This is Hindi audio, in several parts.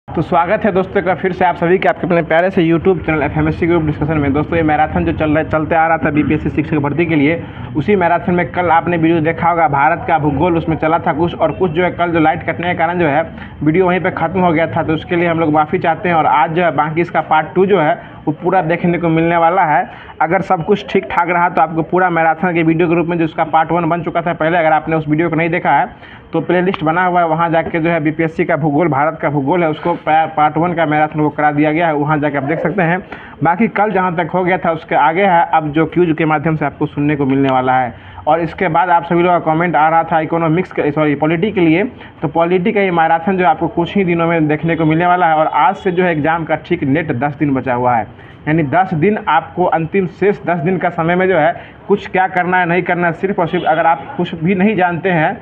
तो स्वागत है दोस्तों का फिर से आप सभी के आपके अपने प्यारे से यूट्यूब चैनल एफएमएससी ग्रुप डिस्कशन में। दोस्तों ये मैराथन जो चलते आ रहा था बीपीएससी शिक्षक भर्ती के लिए, उसी मैराथन में कल आपने वीडियो देखा होगा, भारत का भूगोल उसमें चला था कुछ, और कुछ जो है कल जो लाइट कटने के कारण जो है वीडियो वहीं पे ख़त्म हो गया था। तो उसके लिए हम लोग माफ़ी चाहते हैं और आज जो है बाकी इसका पार्ट 2 जो है वो पूरा देखने को मिलने वाला है। अगर सब कुछ ठीक ठाक रहा तो आपको पूरा मैराथन के वीडियो के रूप में जो उसका पार्ट 1 बन चुका था पहले, अगर आपने उस वीडियो को नहीं देखा है तो प्लेलिस्ट बना हुआ है, वहाँ जाके जो है बीपीएससी का भूगोल, भारत का भूगोल है, उसको पार्ट 1 का मैराथन वो करा दिया गया है, वहाँ जाके आप देख सकते हैं। बाकी कल जहाँ तक हो गया था उसके आगे है अब जो क्यूज के माध्यम से आपको सुनने को मिलने वाला है। और इसके बाद आप सभी लोगों का कमेंट आ रहा था इकोनॉमिक्स पॉलिटी के लिए, तो पॉलिटी का ये मैराथन जो आपको कुछ ही दिनों में देखने को मिलने वाला है। और आज से जो है एग्ज़ाम का ठीक नेट 10 दिन बचा हुआ है, यानी 10 दिन आपको अंतिम शेष 10 दिन का समय में जो है कुछ क्या करना है नहीं करना है, सिर्फ और सिर्फ अगर आप कुछ भी नहीं जानते हैं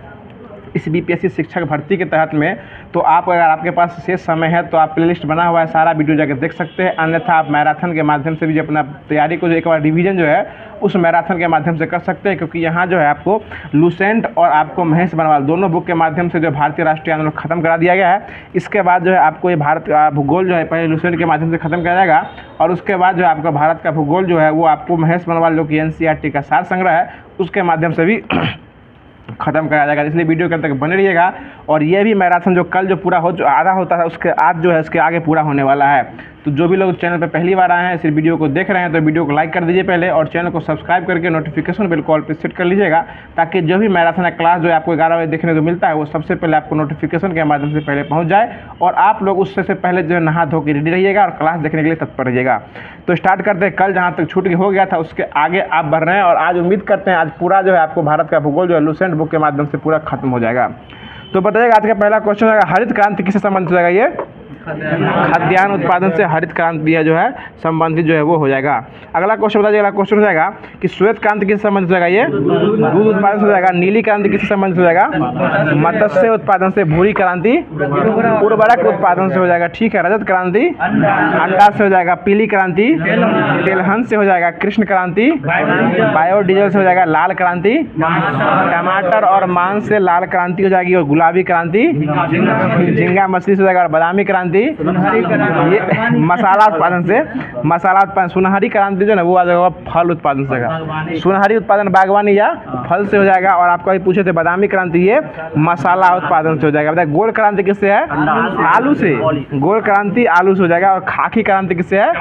इस बीपीएससी शिक्षक भर्ती के तहत में, तो आप अगर आपके पास शेष समय है तो आप प्लेलिस्ट बना हुआ है, सारा वीडियो जाकर देख सकते हैं। अन्यथा आप मैराथन के माध्यम से भी अपना तैयारी को जो एक बार रिवीजन जो है उस मैराथन के माध्यम से कर सकते हैं, क्योंकि यहाँ जो है आपको लुसेंट और आपको महेश बनवाल दोनों बुक के माध्यम से जो भारतीय राष्ट्रीय आंदोलन खत्म करा दिया गया है। इसके बाद जो है आपको ये भारत का भूगोल जो है पहले लुसेंट के माध्यम से खत्म किया जाएगा, और उसके बाद जो है आपका भारत का भूगोल जो है वो आपको महेश बनवाल जो कि एनसीईआरटी का सार संग्रह है उसके माध्यम से भी ख़त्म कराया जाएगा। इसलिए वीडियो के अंत तक बने रहिएगा। और ये भी मैराथन जो कल जो पूरा आधा होता है उसके आज जो है इसके आगे पूरा होने वाला है। तो जो भी लोग चैनल पर पहली बार आए हैं, इस वीडियो को देख रहे हैं, तो वीडियो को लाइक कर दीजिए पहले, और चैनल को सब्सक्राइब करके नोटिफिकेशन बेल कॉल पर सेट कर लीजिएगा, ताकि जो भी मैराथन क्लास जो है आपको 11 बजे देखने को मिलता है वो सबसे पहले आपको नोटिफिकेशन के माध्यम से पहले पहुँच जाए, और आप लोग उससे से पहले जो है नहा धो के रेडी रहिएगा और क्लास देखने के लिए तत्पर रहिएगा। तो स्टार्ट करते हैं। कल जहाँ तक छूट हो गया था उसके आगे आप बढ़ रहे हैं, और आज उम्मीद करते हैं आज पूरा जो है आपको भारत का भूगोल जो है लुसेंट बुक के माध्यम से पूरा खत्म हो जाएगा। तो बताइएगा आज का पहला क्वेश्चन है, हरित क्रांति किससे संबंधित हो जाएगा? ये खाद्यान्न उत्पादन से हरित क्रांति है जो है संबंधित जो है वो हो जाएगा। अगला क्वेश्चन बताइए, अगला क्वेश्चन हो जाएगा कि श्वेत क्रांति किससे संबंधित हो जाएगा? ये दूध उत्पादन से हो जाएगा। नीली क्रांति किससे संबंधित हो जाएगा? मत्स्य उत्पादन से। भूरी क्रांति उर्वरक उत्पादन से हो जाएगा, ठीक है। रजत क्रांति अंडा से हो जाएगा। पीली क्रांति तेलहन से हो जाएगा। कृष्ण क्रांति बायोडीजल से हो जाएगा। लाल क्रांति टमाटर और मांस से लाल क्रांति हो जाएगी। और गुलाबी क्रांति झींगा मछली से हो जाएगा। और बादामी क्रांति ये मसाला उत्पादन से, मसाला उत्पादन। सुनहरी क्रांति जो है वो आ जाएगा फल उत्पादन से होगा। सुनहरी उत्पादन बागवानी या फल से हो जाएगा। और आपको अभी पूछे थे बादामी क्रांति ये मसाला उत्पादन से हो जाएगा। बताइए गोल क्रांति किससे है? आलू से। गोल क्रांति आलू से हो जाएगा। और खाकी क्रांति किससे है?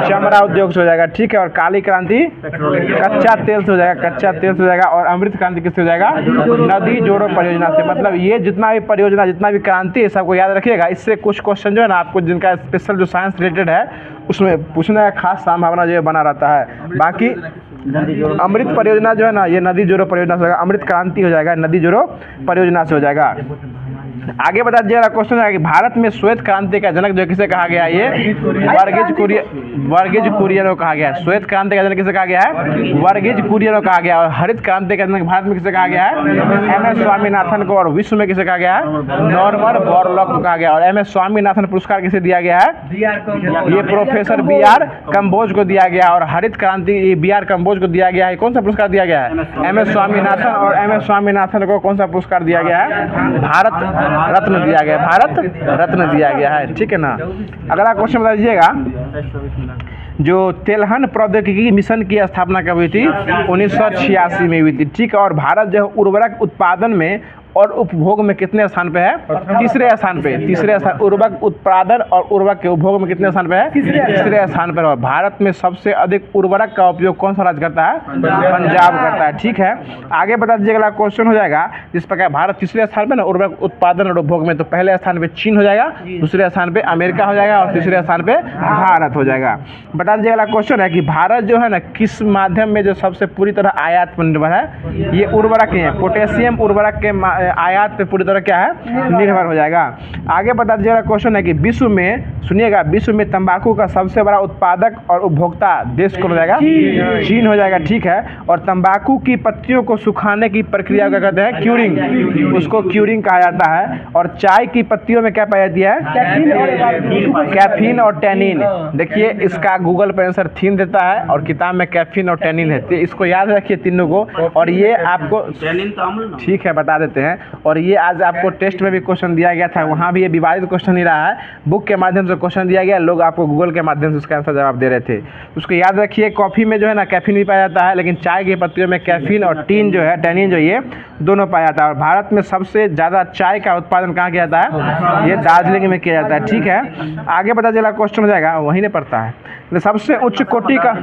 चमड़ा उद्योग से हो जाएगा, ठीक है। और काली क्रांति कच्चा तेल से हो जाएगा, कच्चा तेल से हो जाएगा। और अमृत क्रांति किससे हो जाएगा? नदी जोड़ो परियोजना से। मतलब ये जितना भी परियोजना, जितना भी क्रांति है सबको याद रखिएगा। इससे कुछ क्वेश्चन जो है ना आपको जिनका स्पेशल जो साइंस रिलेटेड है उसमें पूछने का खास संभावना जो है बना रहता है। बाकी अमृत परियोजना जो है ना ये नदी जोड़ो परियोजना से होगा। अमृत क्रांति हो जाएगा नदी जोड़ो परियोजना से हो जाएगा। आगे बता दीजिएगा क्वेश्चन है कि भारत में श्वेत क्रांति का जनक जो किसे कहा गया है? ये वर्गीज कुरियन को कहा गया है। श्वेत क्रांति का जनक किसे कहा गया है? वर्गीज कुरियन को कहा गया है। और हरित क्रांति का जनक भारत में किसे कहा गया है? एम.एस. स्वामीनाथन को। और विश्व में किसे कहा गया है? नॉर्मन बोरलॉग को कहा गया। और एम.एस. स्वामीनाथन पुरस्कार किसे दिया गया है? ये प्रोफेसर बी.आर. कंबोज को दिया गया। और हरित क्रांति बी.आर. कंबोज को दिया गया है। कौन सा पुरस्कार दिया गया है? एम.एस. स्वामीनाथन। और एम.एस. स्वामीनाथन को कौन सा पुरस्कार दिया गया है? भारत रत्न दिया गया, भारत रत्न दिया गया है, ठीक है ना। अगला क्वेश्चन बता दीजिएगा, जो तेलहन प्रौद्योगिकी मिशन की स्थापना कब हुई थी? 1986 में हुई थी, ठीक है। और भारत जो है उर्वरक उत्पादन में और उपभोग में कितने स्थान पे है? तीसरे स्थान पे। तीसरे स्थान। उर्वरक उत्पादन और उर्वरक के उपभोग में कितने स्थान पे है? तीसरे स्थान पर। और भारत में सबसे अधिक उर्वरक का उपयोग कौन सा राज्य करता है? पंजाब करता है, ठीक है। आगे बता दीजिए, अगला क्वेश्चन हो जाएगा जिस प्रकार भारत तीसरे स्थान पे ना उर्वरक उत्पादन और उपभोग में, तो पहले स्थान पे चीन हो जाएगा, दूसरे स्थान पे अमेरिका हो जाएगा, और तीसरे स्थान पे भारत हो जाएगा। बता दीजिए, अगला क्वेश्चन है कि भारत जो है ना किस माध्यम में जो सबसे पूरी तरह आयात पर निर्भर है? ये उर्वरक है। पोटेशियम उर्वरक के आयात पे पूरी तरह क्या है? निर्भर हो जाएगा। आगे बता दीजिएगा क्वेश्चन है कि विश्व में सुनिएगा, विश्व में तंबाकू का सबसे बड़ा उत्पादक और उपभोक्ता देश कौन हो जाएगा? चीन हो जाएगा, ठीक है। और तंबाकू की पत्तियों को सुखाने की प्रक्रिया क्या कहते हैं? क्यूरिंग, उसको क्यूरिंग कहा जाता है। और चाय की पत्तियों में क्या पाई जाती है? कैफीन और टैनिन। देखिए, इसका गूगल पर आंसर थीन देता है और किताब में कैफीन और टैनिन है, तो इसको याद रखिए तीनों को। और ये आपको ठीक है बता देते हैं। और ये आज आपको टेस्ट में भी क्वेश्चन दिया गया था, वहाँ भी ये विवादित क्वेश्चन ही रहा है, बुक के माध्यम से क्वेश्चन दिया गया, लोग आपको गूगल के माध्यम से उसका आंसर जवाब दे रहे थे। उसको याद रखिए, कॉफ़ी में जो है ना कैफीन भी पाया जाता है, लेकिन चाय की पत्तियों में कैफीन और टीन जो है, टैनिन जो, ये दोनों पाया जाता है। और भारत में सबसे ज़्यादा चाय का उत्पादन कहाँ किया जाता है? ये दार्जिलिंग में किया जाता है, ठीक है। आगे पता चला क्वेश्चन हो जाएगा, वहीं नहीं पड़ता है। तो सबसे उच्च कोटि का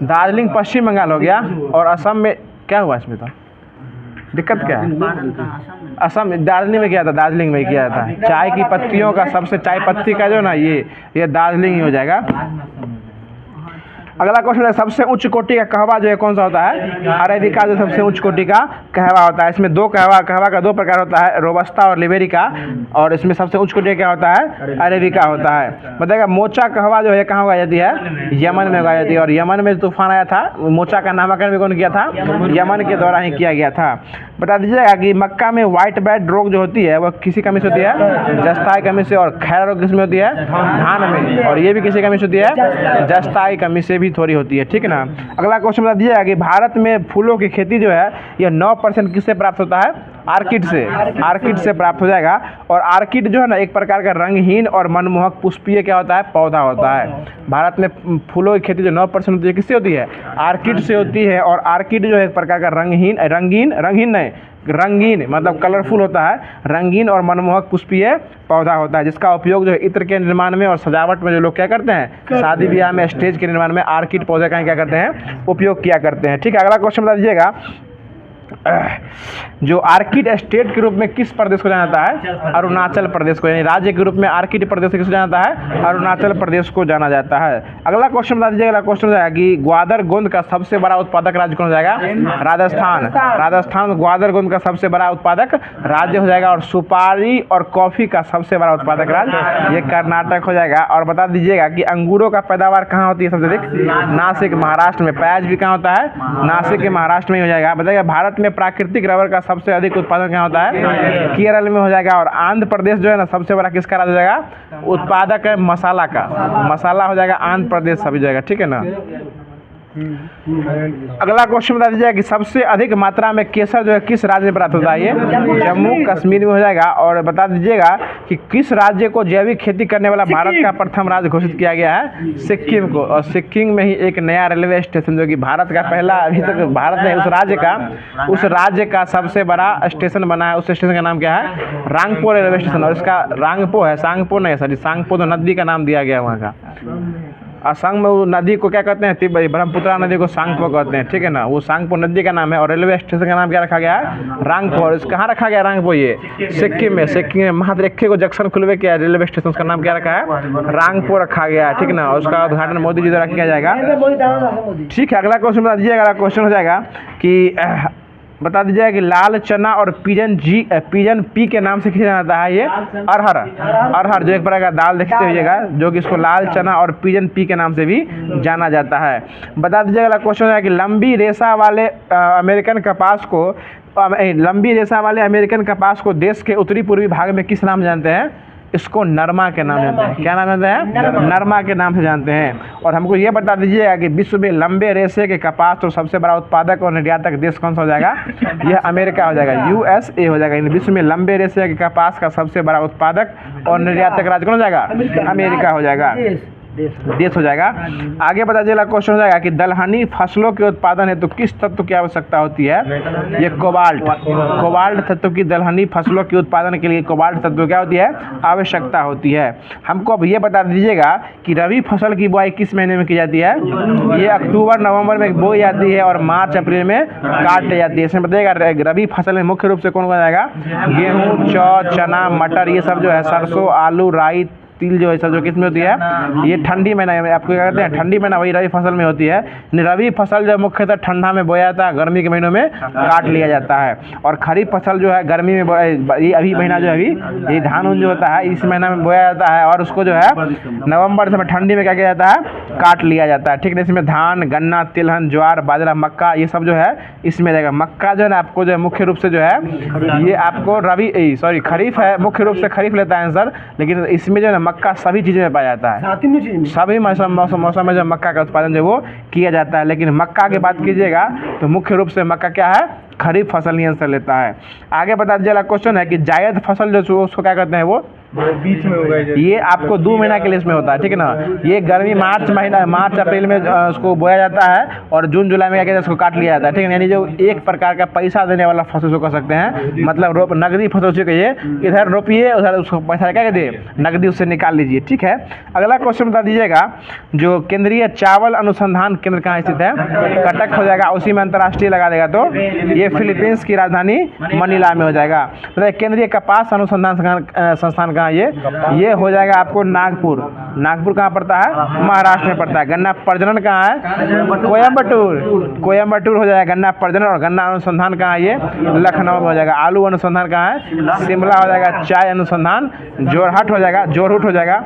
दार्जिलिंग पश्चिम बंगाल हो गया। और असम में क्या हुआ? इसमें तो दिक्कत क्या है? असम, दार्जिलिंग में किया था, दार्जिलिंग में किया था। चाय की पत्तियों का सबसे, चाय पत्ती का जो ना ये दार्जिलिंग ही हो जाएगा। अगला क्वेश्चन है, सबसे उच्च कोटि का कहवा जो है कौन सा होता है? अरेबिका जो सबसे उच्च कोटि का कहवा होता है। इसमें दो कहवा का दो प्रकार होता है, रोबस्टा और लिबेरिका। और इसमें सबसे उच्च कोटि क्या होता है? अरेबिका होता है। बताएगा, मोचा कहवा जो है कहाँ उगाई जाती है? यमन में उगाई जाती है। और यमन में तूफान आया था, मोचा का नामकरण भी कौन किया था? यमन के द्वारा ही किया गया था। बता दीजिएगा कि मक्का में व्हाइट बैड रोग जो होती है वह किसी कमी से होती है? जस्ताई कमी से। और खैरा रोग किसमें होती है? धान में। और ये भी किसी कमी से होती है? जस्ताई कमी से भी थोड़ी होती है, ठीक है ना। अगला क्वेश्चन बता दीजिएगा कि भारत में फूलों की खेती जो है यह 9% किससे प्राप्त होता है? आर्किड से। आर्किड से प्राप्त हो जाएगा। और आर्किड जो है ना एक प्रकार का रंगहीन और मनमोहक पुष्पीय क्या होता है? पौधा होता है। भारत में फूलों की खेती जो 9% होती है किससे होती है? आर्किड से होती है। और आर्किड जो है एक प्रकार का रंगीन मतलब कलरफुल होता है, रंगीन और मनमोहक पुष्पीय पौधा होता है, जिसका उपयोग जो है इत्र के निर्माण में और सजावट में जो लोग क्या करते हैं, शादी ब्याह में, स्टेज के निर्माण में आर्किड पौधे का क्या करते हैं? उपयोग किया करते हैं, ठीक है। अगला क्वेश्चन बता दीजिएगा, जो आर्किड स्टेट के रूप में किस प्रदेश को जाना जाता है? अरुणाचल प्रदेश को, यानी राज्य के रूप में आर्किड प्रदेश को किस जाना जाता है? अरुणाचल प्रदेश को जाना जाता है। अगला क्वेश्चन बता दीजिएगा, अगला क्वेश्चन जाएगा कि ग्वादर गोंद का सबसे बड़ा उत्पादक राज्य कौन हो जाएगा? राजस्थान। राजस्थान ग्वादर गोंद का सबसे बड़ा उत्पादक राज्य हो जाएगा। और सुपारी और कॉफी का सबसे बड़ा उत्पादक राज्य ये कर्नाटक हो जाएगा। और बता दीजिएगा कि अंगूरों का पैदावार कहाँ होती है सबसे अधिक? नासिक, महाराष्ट्र में। प्याज भी कहाँ होता है? नासिक के महाराष्ट्र में हो जाएगा। बताइए, भारत में प्राकृतिक रबर का सबसे अधिक उत्पादन क्या होता है? केरल में हो जाएगा। और आंध्र प्रदेश जो है ना सबसे बड़ा किसका राज्य हो जाएगा? उत्पादक है मसाला का, मसाला हो जाएगा आंध्र प्रदेश सभी जाएगा, ठीक है ना। अगला क्वेश्चन बता दीजिएगा कि सबसे अधिक मात्रा में केसर जो है किस राज्य में प्राप्त होता है? ये जम्मू कश्मीर में हो जाएगा। और बता दीजिएगा कि किस राज्य को जैविक खेती करने वाला भारत का प्रथम राज्य घोषित किया गया है? सिक्किम को। और सिक्किम में ही एक नया रेलवे स्टेशन जो कि भारत का पहला, अभी तक भारत ने उस राज्य का सबसे बड़ा स्टेशन बना है। उस स्टेशन का नाम क्या है? Rangpo railway station. और इसका रांगपो है, सांगपो नहीं, सॉरी सांगपो तो नदी का नाम दिया गया वहाँ का। असम में वो नदी को क्या कहते हैं? ब्रह्मपुत्रा नदी को सांगपो कहते हैं, ठीक है ना। वो सांगपो नदी का नाम है। और रेलवे स्टेशन का नाम क्या रखा गया है? रांगपो। और कहाँ रखा गया रांगपो? ये सिक्किम में। सिक्किम में महाद्रेखे को जंक्शन खुलवे किया रेलवे स्टेशन, उसका नाम क्या रखा है? रांगपो रखा गया है, ठीक है ना। उसका उद्घाटन मोदी जी द्वारा किया जाएगा, ठीक है। अगला क्वेश्चन बता दीजिएगा, अगला क्वेश्चन हो जाएगा कि बता दीजिएगा कि लाल चना और पिजन पी के नाम से किया जाता है? ये अरहर जो एक प्रकार का दाल देखते होइएगा, जो कि इसको लाल चना और पिजन पी के नाम से भी जाना जाता है। बता दीजिएगा, अगला क्वेश्चन है कि लंबी रेशा वाले अमेरिकन कपास को देश के उत्तरी पूर्वी भाग में किस नाम जानते हैं? इसको नरमा के नाम जानते हैं। क्या नाम जानते हैं? नरमा के नाम से जानते हैं। और हमको ये बता दीजिएगा कि विश्व में लंबे रेशे के कपास तो सबसे बड़ा उत्पादक और निर्यातक देश कौन सा हो जाएगा? यह अमेरिका हो जाएगा, USA हो जाएगा। विश्व में लंबे रेशे के कपास का सबसे बड़ा उत्पादक और निर्यातक राज्य कौन हो जाएगा? अमेरिका हो जाएगा, देश हो जाएगा। आगे बता दीजिएगा, क्वेश्चन हो जाएगा कि दलहनी फसलों के उत्पादन है तो किस तत्व की आवश्यकता होती है? ये कोबाल्ट तत्व की दलहनी फसलों के उत्पादन के लिए कोबाल्ट तत्व क्या होती है? आवश्यकता होती है। हमको अब ये बता दीजिएगा कि रबी फसल की बुआई किस महीने में की जाती है? ये अक्टूबर नवंबर में बोई जाती है और मार्च अप्रैल में काट ली जाती है। इसमें बताइएगा रबी फसल में मुख्य रूप से कौन उगाया जाएगा? गेहूँ, जौ, चना, मटर, ये सब जो है, सरसों, आलू, राई, तिल जो है सब जो किसमें होती है, ये ठंडी महीना में, आपको क्या कहते हैं ठंडी महीना, वही रबी फसल में होती है। रबी फसल जो मुख्यतः ठंडा में बोया जाता है, गर्मी के महीनों में काट लिया जाता है। और खरीफ फसल जो है गर्मी में ये अभी महीना जो है अभी ये धान उन जो होता है इस महीना में बोया जाता है, और उसको जो है नवंबर से ठंडी में क्या किया जाता है, काट लिया जाता है। ठीक है, इसमें धान, गन्ना, तिलहन, ज्वार, बाजरा, मक्का ये सब जो है इसमें रहेगा। मक्का जो है ना आपको जो है मुख्य रूप से जो है ये आपको खरीफ है, मुख्य रूप से खरीफ लेता है आंसर, लेकिन इसमें जो है ना मक्का सभी चीज़ों में पाया जाता है, सभी मौसम में जो मक्का का उत्पादन जो वो किया जाता है। लेकिन मक्का की बात कीजिएगा तो मुख्य रूप से मक्का क्या है, खरीफ फसल ही आंसर लेता है। आगे बता दीजिएगा क्वेश्चन है कि जायद फसल जो उसको क्या कहते हैं, वो बीच में होगा, ये आपको 2 महीना के लिए इसमें होता है। ठीक है ना, ये गर्मी मार्च अप्रैल में उसको बोया जाता है, और जून जुलाई में क्या कहते हैं उसको काट लिया जाता है। ठीक है, यानी जो एक प्रकार का पैसा देने वाला फसल उसको कह सकते हैं, मतलब नकदी फसल उसे कहिए, इधर रोपिए उधर उसको पैसा क्या कहते हैं, नकदी उससे निकाल लीजिए। ठीक है, अगला क्वेश्चन बता दीजिएगा, जो केंद्रीय चावल अनुसंधान केंद्र कहाँ स्थित है, कटक हो जाएगा, उसी में अंतर्राष्ट्रीय लगा देगा तो ये फिलीपींस की राजधानी मनीला में हो जाएगा। मतलब केंद्रीय कपास अनुसंधान संस्थान ये हो जाएगा आपको नागपुर कहाँ पड़ता है, महाराष्ट्र में पड़ता है। गन्ना प्रजनन कहाँ है, कोयम्बटूर हो जाएगा गन्ना प्रजनन, और गन्ना अनुसंधान कहाँ है, ये लखनऊ में हो जाएगा। आलू अनुसंधान कहाँ है, शिमला हो जाएगा। चाय अनुसंधान जोरहट हो जाएगा।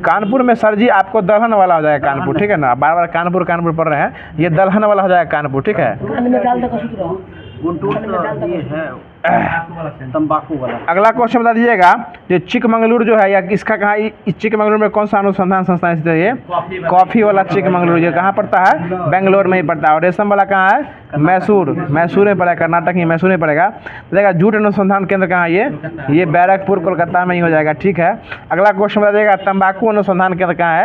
कानपुर में सर जी आपको दलहन वाला हो जाएगा कानपुर। ठीक है ना, बार बार कानपुर पढ़ रहे हैं, ये दलहन वाला हो जाएगा कानपुर। ठीक है, तंबाकू वाला। अगला क्वेश्चन बता दीजिएगा, जो चिकमंगलुरु जो है या इसका कहाँ, चिकमंगलुरु में कौन सा अनुसंधान संस्थान स्थित है, ये कॉफी वाला चिकमंगलुरु ये कहाँ पड़ता है, बेंगलोर में ही पड़ता है। और रेशम वाला कहाँ है, मैसूर में पड़ेगा, कर्नाटक ही मैसूर में पड़ेगा। देखा जूट अनुसंधान केंद्र कहाँ है, ये बैरकपुर कोलकाता में ही हो जाएगा। ठीक है, अगला क्वेश्चन बता दीजिएगा, तंबाकू अनुसंधान केंद्र कहाँ है,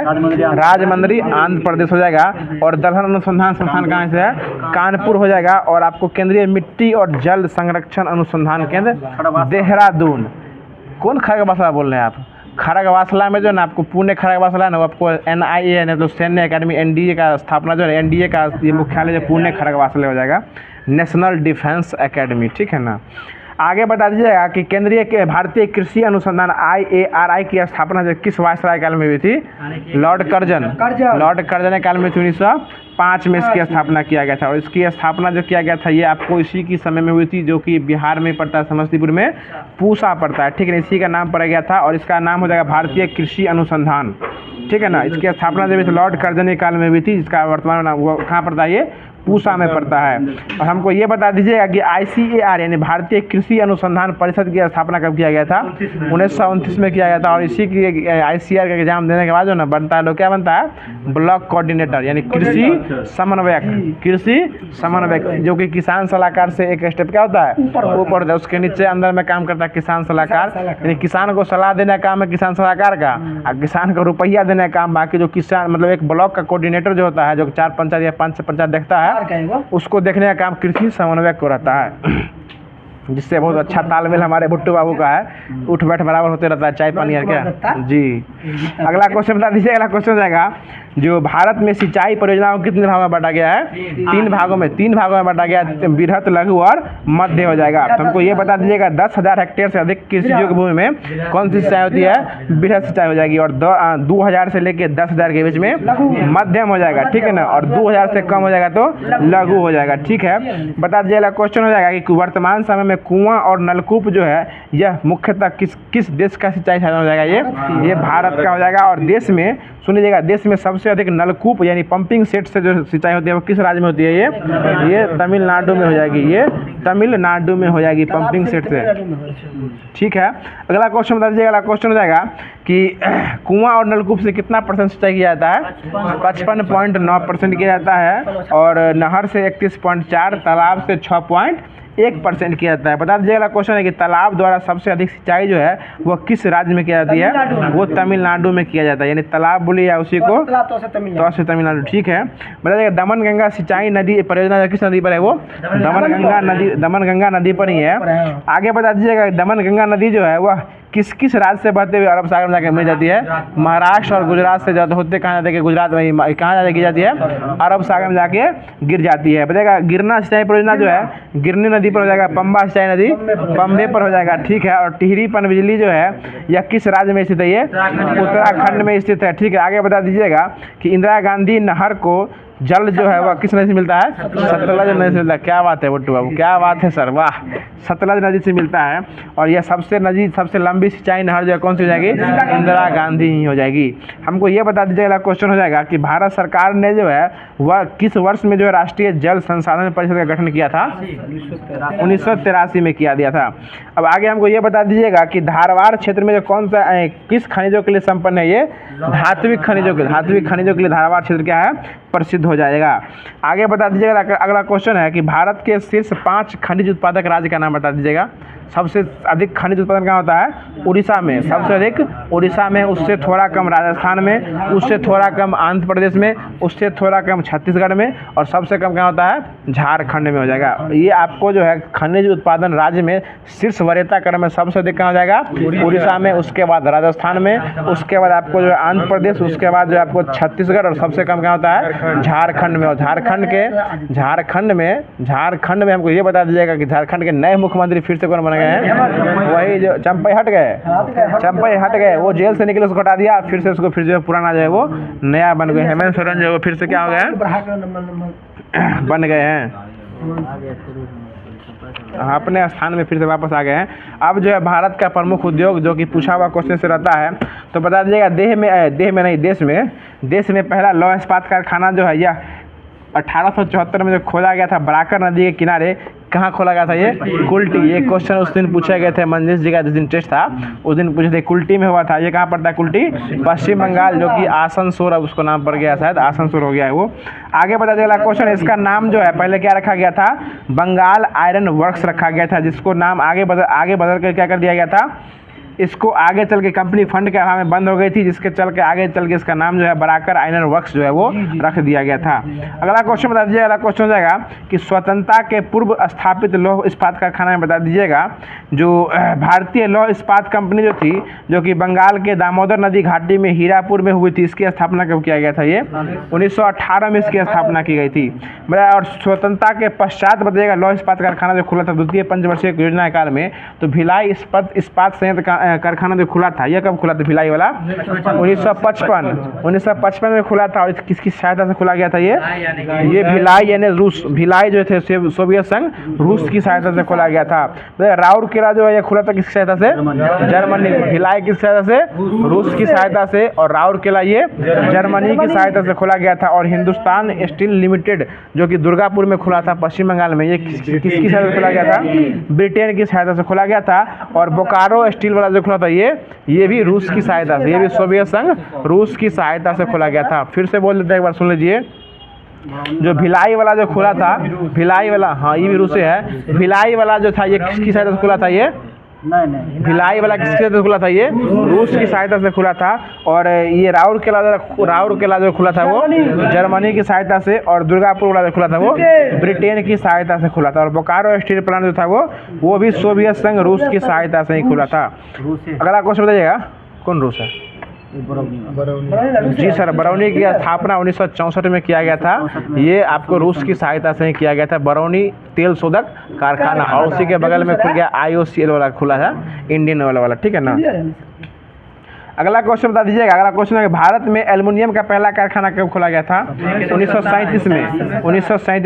राजमंड्री आंध्र प्रदेश हो जाएगा। और दलहन अनुसंधान संस्थान कहाँ से है, कानपुर हो जाएगा। और आपको केंद्रीय मिट्टी और जल संरक्षण अनुसंधान केंद्र देहरादून। कौन खड़गवासला बोल रहे हैं आप, खड़गवासला में जो ना आपको पुणे खड़गवासला है ना, आपको NIA मतलब सैन्य अकादमी NDA का स्थापना जो है, NDA का ये मुख्यालय जो पुणे खड़गवासला हो जाएगा, नेशनल डिफेंस एकेडमी। ठीक है ना, आगे बता दीजिएगा कि केंद्रीय के भारतीय कृषि अनुसंधान IARI की स्थापना जो किस वायसराय काल में हुई थी, लॉर्ड कर्जन काल में 1905 में इसकी स्थापना किया गया था। और इसकी स्थापना जो किया गया था ये आपको इसी की समय में हुई थी, जो कि बिहार में पड़ता है, समस्तीपुर में पूसा पड़ता है। ठीक है, इसी का नाम पड़ गया था, और इसका नाम हो जाएगा भारतीय कृषि अनुसंधान। ठीक है ना, इसकी स्थापना जब लॉर्ड कर्जन काल में हुई थी, जिसका वर्तमान नाम वो कहाँ पड़ता है, ये पूसा में पड़ता है। और हमको ये बता दीजिएगा कि ICAR यानी भारतीय कृषि अनुसंधान परिषद की स्थापना कब किया गया था, 1929 में किया गया था। और इसी की ICAR का एग्जाम देने के बाद जो ना बनता है, क्या बनता है, ब्लॉक कोऑर्डिनेटर यानी कृषि समन्वयक, जो कि किसान सलाहकार से एक स्टेप क्या होता है, ऊपर होता है, उसके नीचे अंदर में काम करता है किसान सलाहकार, यानी किसान को सलाह देने का काम है किसान सलाहकार का, और किसान को रुपया देने का काम बाकी जो किसान मतलब एक ब्लॉक का कोऑर्डिनेटर जो होता है, जो 4 पंचायत या 5 पंचायत देखता है, उसको देखने का काम कृषि समन्वयक को रहता है। जिससे बहुत अच्छा तालमेल हमारे भुट्टू बाबू का है, उठ बैठ बराबर होते रहता है, चाय पानी यार क्या जी। अगला क्वेश्चन बता दीजिए, अगला क्वेश्चन जाएगा, जो भारत में सिंचाई परियोजनाओं को कितने भागों में बांटा गया है, 3 भागों में बांटा गया है, बृहत, लघु और मध्य हो जाएगा। तो हमको ये बता दीजिएगा 10,000 हेक्टेयर से अधिक कृषि योग्य भूमि में कौन सी सिंचाई होती है, बृहत सिंचाई हो जाएगी। और 2,000 से लेकर 10,000 के बीच में मध्यम हो जाएगा। ठीक है ना, और 2,000 से कम हो जाएगा तो लघु हो जाएगा। ठीक है, बता दीजिएगा क्वेश्चन हो जाएगा कि वर्तमान समय में कुआं और नलकूप जो है यह मुख्यतः किस देश का सिंचाई साधन हो जाएगा, ये भारत का हो जाएगा। और देश में सुनिएगा, देश में सबसे अधिक नलकूप यानी पंपिंग सेट से जो सिंचाई होती है वो किस राज्य में होती है, ये तमिलनाडु में हो जाएगी, ये तमिलनाडु में हो जाएगी पंपिंग सेट से। ठीक है, अगला क्वेश्चन बता दीजिएगा, अगला क्वेश्चन हो जाएगा कि कुआं और नलकूप से कितना % सिंचाई किया जाता है, 55.9% किया जाता है। और नहर से 31.4, तालाब से 6.1% किया जाता है। बता दीजिएगा क्वेश्चन है कि तालाब द्वारा सबसे अधिक सिंचाई जो है वो किस राज्य में किया जाती है, वो तमिलनाडु में किया जाता है। यानी तालाब बोलिए या उसी को तो से तमिलनाडु। ठीक है, बता दीजिएगा दमन गंगा सिंचाई नदी परियोजना किस नदी पर है, वो दमन गंगा नदी पर ही है। आगे बता दीजिएगा दमन गंगा नदी जो है वह किस किस राज्य से बहते हुए अरब सागर में जाके मिल जाती है? महाराष्ट्र और गुजरात से जाते होते कहाँ जाते हैं? गुजरात में कहाँ जाके गिर जाती है? अरब सागर में जाके गिर जाती है। बताएगा गिरना सिंचाई परियोजना जो है गिरनी नदी पर हो जाएगा, पंबा सिंचाई नदी पंबे पर हो जाएगा, ठीक है। और टिहरी पनबिजली जो है यह किस राज्य में स्थित है? ये उत्तराखंड में स्थित है, ठीक है। आगे बता दीजिएगा कि इंदिरा गांधी नहर को जल जो है वह किस नदी से मिलता है? सतलज नदी से मिलता है। क्या बात है बुट्टू बाबू, क्या बात है सर, वाह। सतलज नदी से मिलता है। और यह सबसे लंबी सिंचाई नहर जो है कौन सी हो जाएगी? इंदिरा गांधी ही हो जाएगी। हमको ये बता दीजिएगा, क्वेश्चन हो जाएगा कि भारत सरकार ने जो है वह किस वर्ष में जो है राष्ट्रीय जल संसाधन परिषद का गठन किया था? 1983 में किया दिया था। अब आगे हमको ये बता दीजिएगा कि धारवाड़ क्षेत्र में जो कौन सा किस खनिजों के लिए संपन्न है? ये धात्विक खनिजों के लिए धारवाड़ क्षेत्र क्या है? प्रसिद्ध हो जाएगा। आगे बता दीजिएगा, अगला क्वेश्चन है कि भारत के शीर्ष 5 खनिज उत्पादक राज्य का नाम बता दीजिएगा। सबसे अधिक खनिज उत्पादन कहाँ होता है? उड़ीसा में, सबसे अधिक उड़ीसा में, उससे थोड़ा कम राजस्थान में, उससे थोड़ा कम आंध्र प्रदेश में, उससे थोड़ा कम छत्तीसगढ़ में, और सबसे कम कहाँ होता है? झारखंड में हो जाएगा। ये आपको जो है खनिज उत्पादन राज्य में शीर्ष वरीयता क्रम में सबसे अधिक कहाँ हो जाएगा? उड़ीसा में, उसके बाद राजस्थान में, उसके बाद आपको जो है आंध्र प्रदेश, उसके बाद जो है आपको छत्तीसगढ़, और सबसे कम कहाँ होता है? झारखंड में। और झारखंड में हमको ये बता दीजिएगा कि झारखंड के नए मुख्यमंत्री फिर से कौन बने गए हैं? वही जो चंपई हट गए, वो जेल से निकले, उसको हटा दिया, फिर से उसको फिर जो पुराना जो है वो नया बन गए। हेमंत सोरेन जो फिर से क्या हो गए? बन गए हैं, अपने स्थान में फिर से वापस आ गए हैं। अब जो है भारत का प्रमुख उद्योग जो कि पूछा हुआ क्वेश्चन से रहता है, तो बता दीजिएगा देश में पहला लौह इस्पात कारखाना जो है यह 1874 में जो खोला गया था बराकर नदी के किनारे, कहाँ खोला गया था? ये कुल्टी। ये क्वेश्चन उस दिन पूछे गए थे मंजिश जी का, जिस दिन टेस्ट था उस दिन पूछे थे, कुल्टी में हुआ था। ये कहाँ पड़ता है? कुल्टी, पश्चिम बंगाल, जो कि आसनसोल, अब उसको नाम पड़ गया, शायद आसनसोल हो गया है वो। आगे बता देगा क्वेश्चन, इसका नाम जो है पहले क्या रखा गया था? बंगाल आयरन वर्क्स रखा गया था, जिसको नाम आगे बदल कर क्या कर दिया गया था? इसको आगे चल के कंपनी फंड के अभाव में बंद हो गई थी, जिसके आगे चल के इसका नाम जो है बराकर आयरन वर्क्स जो है वो रख दिया गया था। अगला क्वेश्चन बता दीजिएगा, अगला क्वेश्चन हो जाएगा कि स्वतंत्रता के पूर्व स्थापित लौह इस्पात कारखाना में बता दीजिएगा जो भारतीय लौह इस्पात कंपनी जो थी, जो कि बंगाल के दामोदर नदी घाटी में हीरापुर में हुई थी, इसकी स्थापना कब किया गया था? ये 1918 में इसकी स्थापना की गई थी। और स्वतंत्रता के पश्चात बताइएगा लौह इस्पात कारखाना जो खुला था द्वितीय पंचवर्षीय योजना काल में, तो भिलाई इस्पात संयंत्र कारखाना जो खुला था, यह कब खुला था? भिलाई वाला 1955 में खुला था। और किसकी सहायता से खुला गया था? ये भिलाई यानी रूस, भिलाई जो थे सोवियत संघ, रूस की सहायता से खोला गया था। राउरकेला जो है ये खुला था किसकी सहायता से? जर्मनी। भिलाई की सहायता से, रूस की सहायता से, और राउरकेला ये जर्मनी की सहायता से खोला गया था। और हिंदुस्तान स्टील लिमिटेड जो कि दुर्गापुर में खुला था पश्चिम बंगाल में, ये किसकी सहायता से खोला गया था? ब्रिटेन की सहायता से खोला गया था। और बोकारो स्टील वाला जो खुला था ये भी रूस की सहायता से, ये भी सोवियत संघ रूस की सहायता से खोला गया था। फिर से बोल देते हैं, एक बार सुन लीजिए। जो भिलाई वाला जो खुला था, भिलाई वाला, हाँ ये भी रूस से है। भिलाई वाला जो था ये किसकी सहायता से खुला था? ये भिलाई वाला किसकी सहायता से खुला था? ये रूस की सहायता से खुला था। और ये राउरकेला जो खुला था वो जर्मनी की सहायता से, और दुर्गापुर वाला जो खुला था वो ब्रिटेन की सहायता से खुला था। और बोकारो स्टील प्लांट जो था वो भी सोवियत संघ रूस की सहायता से ही खुला था। अगला क्वेश्चन बताइएगा, कौन रूस है? जी सर, बरौनी की स्थापना 1964 में किया गया था। ये आपको रूस की सहायता से ही किया गया था, बरौनी तेल शोधक कारखाना। और उसी के बगल में खुल गया IOCL वाला खुला है, इंडियन ऑयल वाला, ठीक है ना। अगला क्वेश्चन बता दीजिएगा, अगला क्वेश्चन है भारत में एल्युमिनियम का पहला कारखाना कब खोला गया था? 1937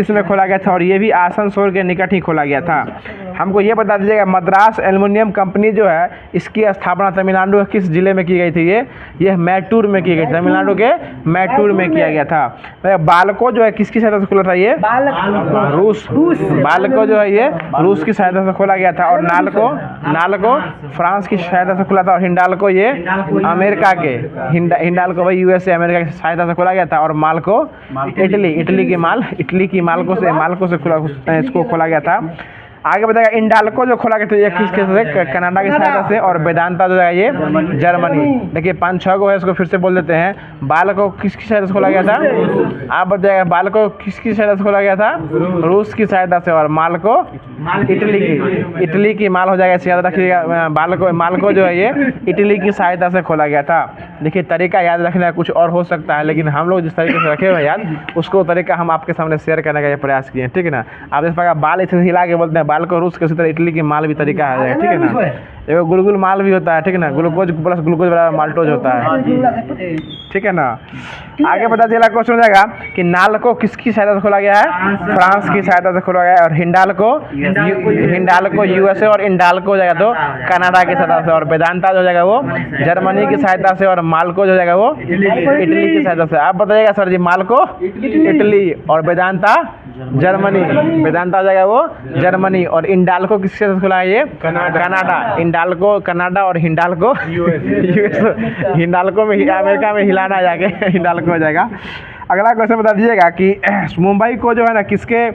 में खोला गया था। और ये भी आसनसोल के निकट ही खोला गया था। हमको ये बता दीजिएगा मद्रास एल्युमिनियम कंपनी जो है इसकी स्थापना तमिलनाडु के किस जिले में की गई थी? ये मैटूर में की गई थी, तमिलनाडु के मैटूर में किया गया था। बालको जो है किसकी सहायता से खुला था? ये रूस। बालको जो है ये रूस की सहायता से खोला गया था। और नालको फ्रांस की सहायता से खुला था। और हिंडाल्को ये अमेरिका के, हिंडाल्को भाई USA अमेरिका की सहायता से खोला गया था। और माल्को इटली की माल्को से इसको खोला गया था। आगे बताएगा इंडाल्को जो खोला गया था ये किसके से, कनाडा की सहायता से, और वेदांता जो है ये जर्मनी। देखिए 5-6 गो है, इसको फिर से बोल देते हैं। बाल्को किसकी सहायता से खोला गया था, आप बताइएगा। बाल्को किसकी सहायता से खोला गया था, रूस की सहायता से, और माल्को इटली की माल हो जाएगा, इसे याद रखिएगा। माल्को जो है ये इटली की सहायता से खोला गया था। देखिए तरीका याद रखना है, कुछ और हो सकता है, लेकिन हम लोग जिस तरीके से रखे हुए याद, उसको तरीका हम आपके सामने शेयर करने का ये प्रयास किए, ठीक है ना। आप इस प्रकार बाल इसे हिला के बोलते हैं बाल को रूस के, उसी तरह इटली की माल भी तरीका है, ठीक है ना। एगो गुलगुल माल भी होता है, ठीक है ना, ग्लूकोज प्लस ग्लूकोज बराबर माल्टोज होता है, ठीक है ना। आगे पता चला क्वेश्चन हो जाएगा कि नाल्को किसकी सहायता से खोला गया है, फ्रांस की सहायता से खोला गया है, और हिंडाल्को यूएसए, और इंडाल्को हो जाएगा तो कनाडा की सहायता से, और वेदांता जो जाएगा वो जर्मनी की सहायता से, और माल्को जो जाएगा वो इटली की सहायता से। आप बताइएगा सर जी, माल्को इटली और वेदांता जर्मनी, वेदांता हो जाएगा वो जर्मनी, और इंडाल्को किसकी सहायता से खोला है, ये कनाडा। इंडाल्को कनाडा और हिंडाल्को यूएस, हिंडाल्को में अमेरिका में हिलाना जाके हिंडाल्को हो जाएगा। अगला क्वेश्चन बता दीजिएगा कि मुंबई को जो है ना किसके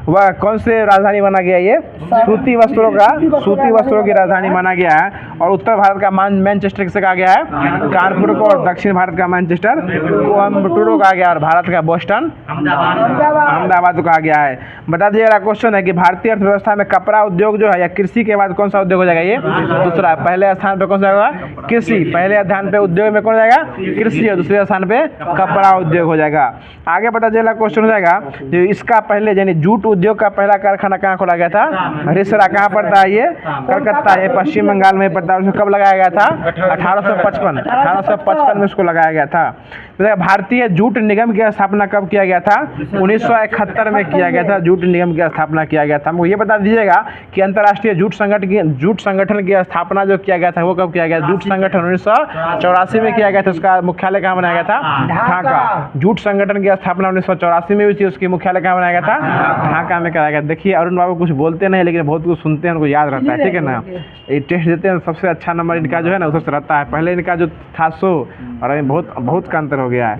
वह कौन से राजधानी माना गया, ये सूती वस्त्रों की राजधानी माना गया है। और उत्तर भारत का मैनचेस्टर किसे कहा गया है, कानपुर को, और दक्षिण भारत का मैनचेस्टर कोयम्बटूर कहा गया, और भारत का बोस्टन अहमदाबाद को कहा गया है। बता दीजिएगा क्वेश्चन है कि भारतीय अर्थव्यवस्था में कपड़ा उद्योग जो है या कृषि के बाद कौन सा उद्योग हो जाएगा, ये दूसरा। पहले स्थान पे कौन सा होगा, कृषि। पहले स्थान पे उद्योग में कौन हो जाएगा, कृषि, और दूसरे स्थान पे कपड़ा उद्योग हो जाएगा। आगे पता चला क्वेश्चन हो जाएगा जो इसका पहले यानी जूट उद्योग का पहला कारखाना कहाँ खोला गया था, रिसरा। कहाँ पड़ता है ये, कलकत्ता, ये पश्चिम बंगाल में पड़ता है। उसको कब लगाया गया था, 1855 में उसको लगाया गया था। भारतीय जूट निगम की स्थापना कब किया गया था, 1971 में किया गया था, जूट निगम की स्थापना किया गया था। हमको ये बता दीजिएगा कि अंतर्राष्ट्रीय जूट संगठन की स्थापना जो किया गया था वो कब किया गया। जूट संगठन 1984 में किया गया था। उसका मुख्यालय कहाँ बनाया गया था, ढाका। जूट संगठन की स्थापना 1984 में हुई थी। उसकी मुख्यालय कहाँ बनाया गया था, ढाका में कराया गया। देखिए अरुण बाबू कुछ बोलते नहीं लेकिन बहुत कुछ सुनते हैं, उनको याद रहता है, ठीक है ना। ये टेस्ट देते हैं, सबसे अच्छा नंबर इनका जो है ना उससे रहता है। पहले इनका जो था 100 और अभी बहुत का अंतर हो गया है।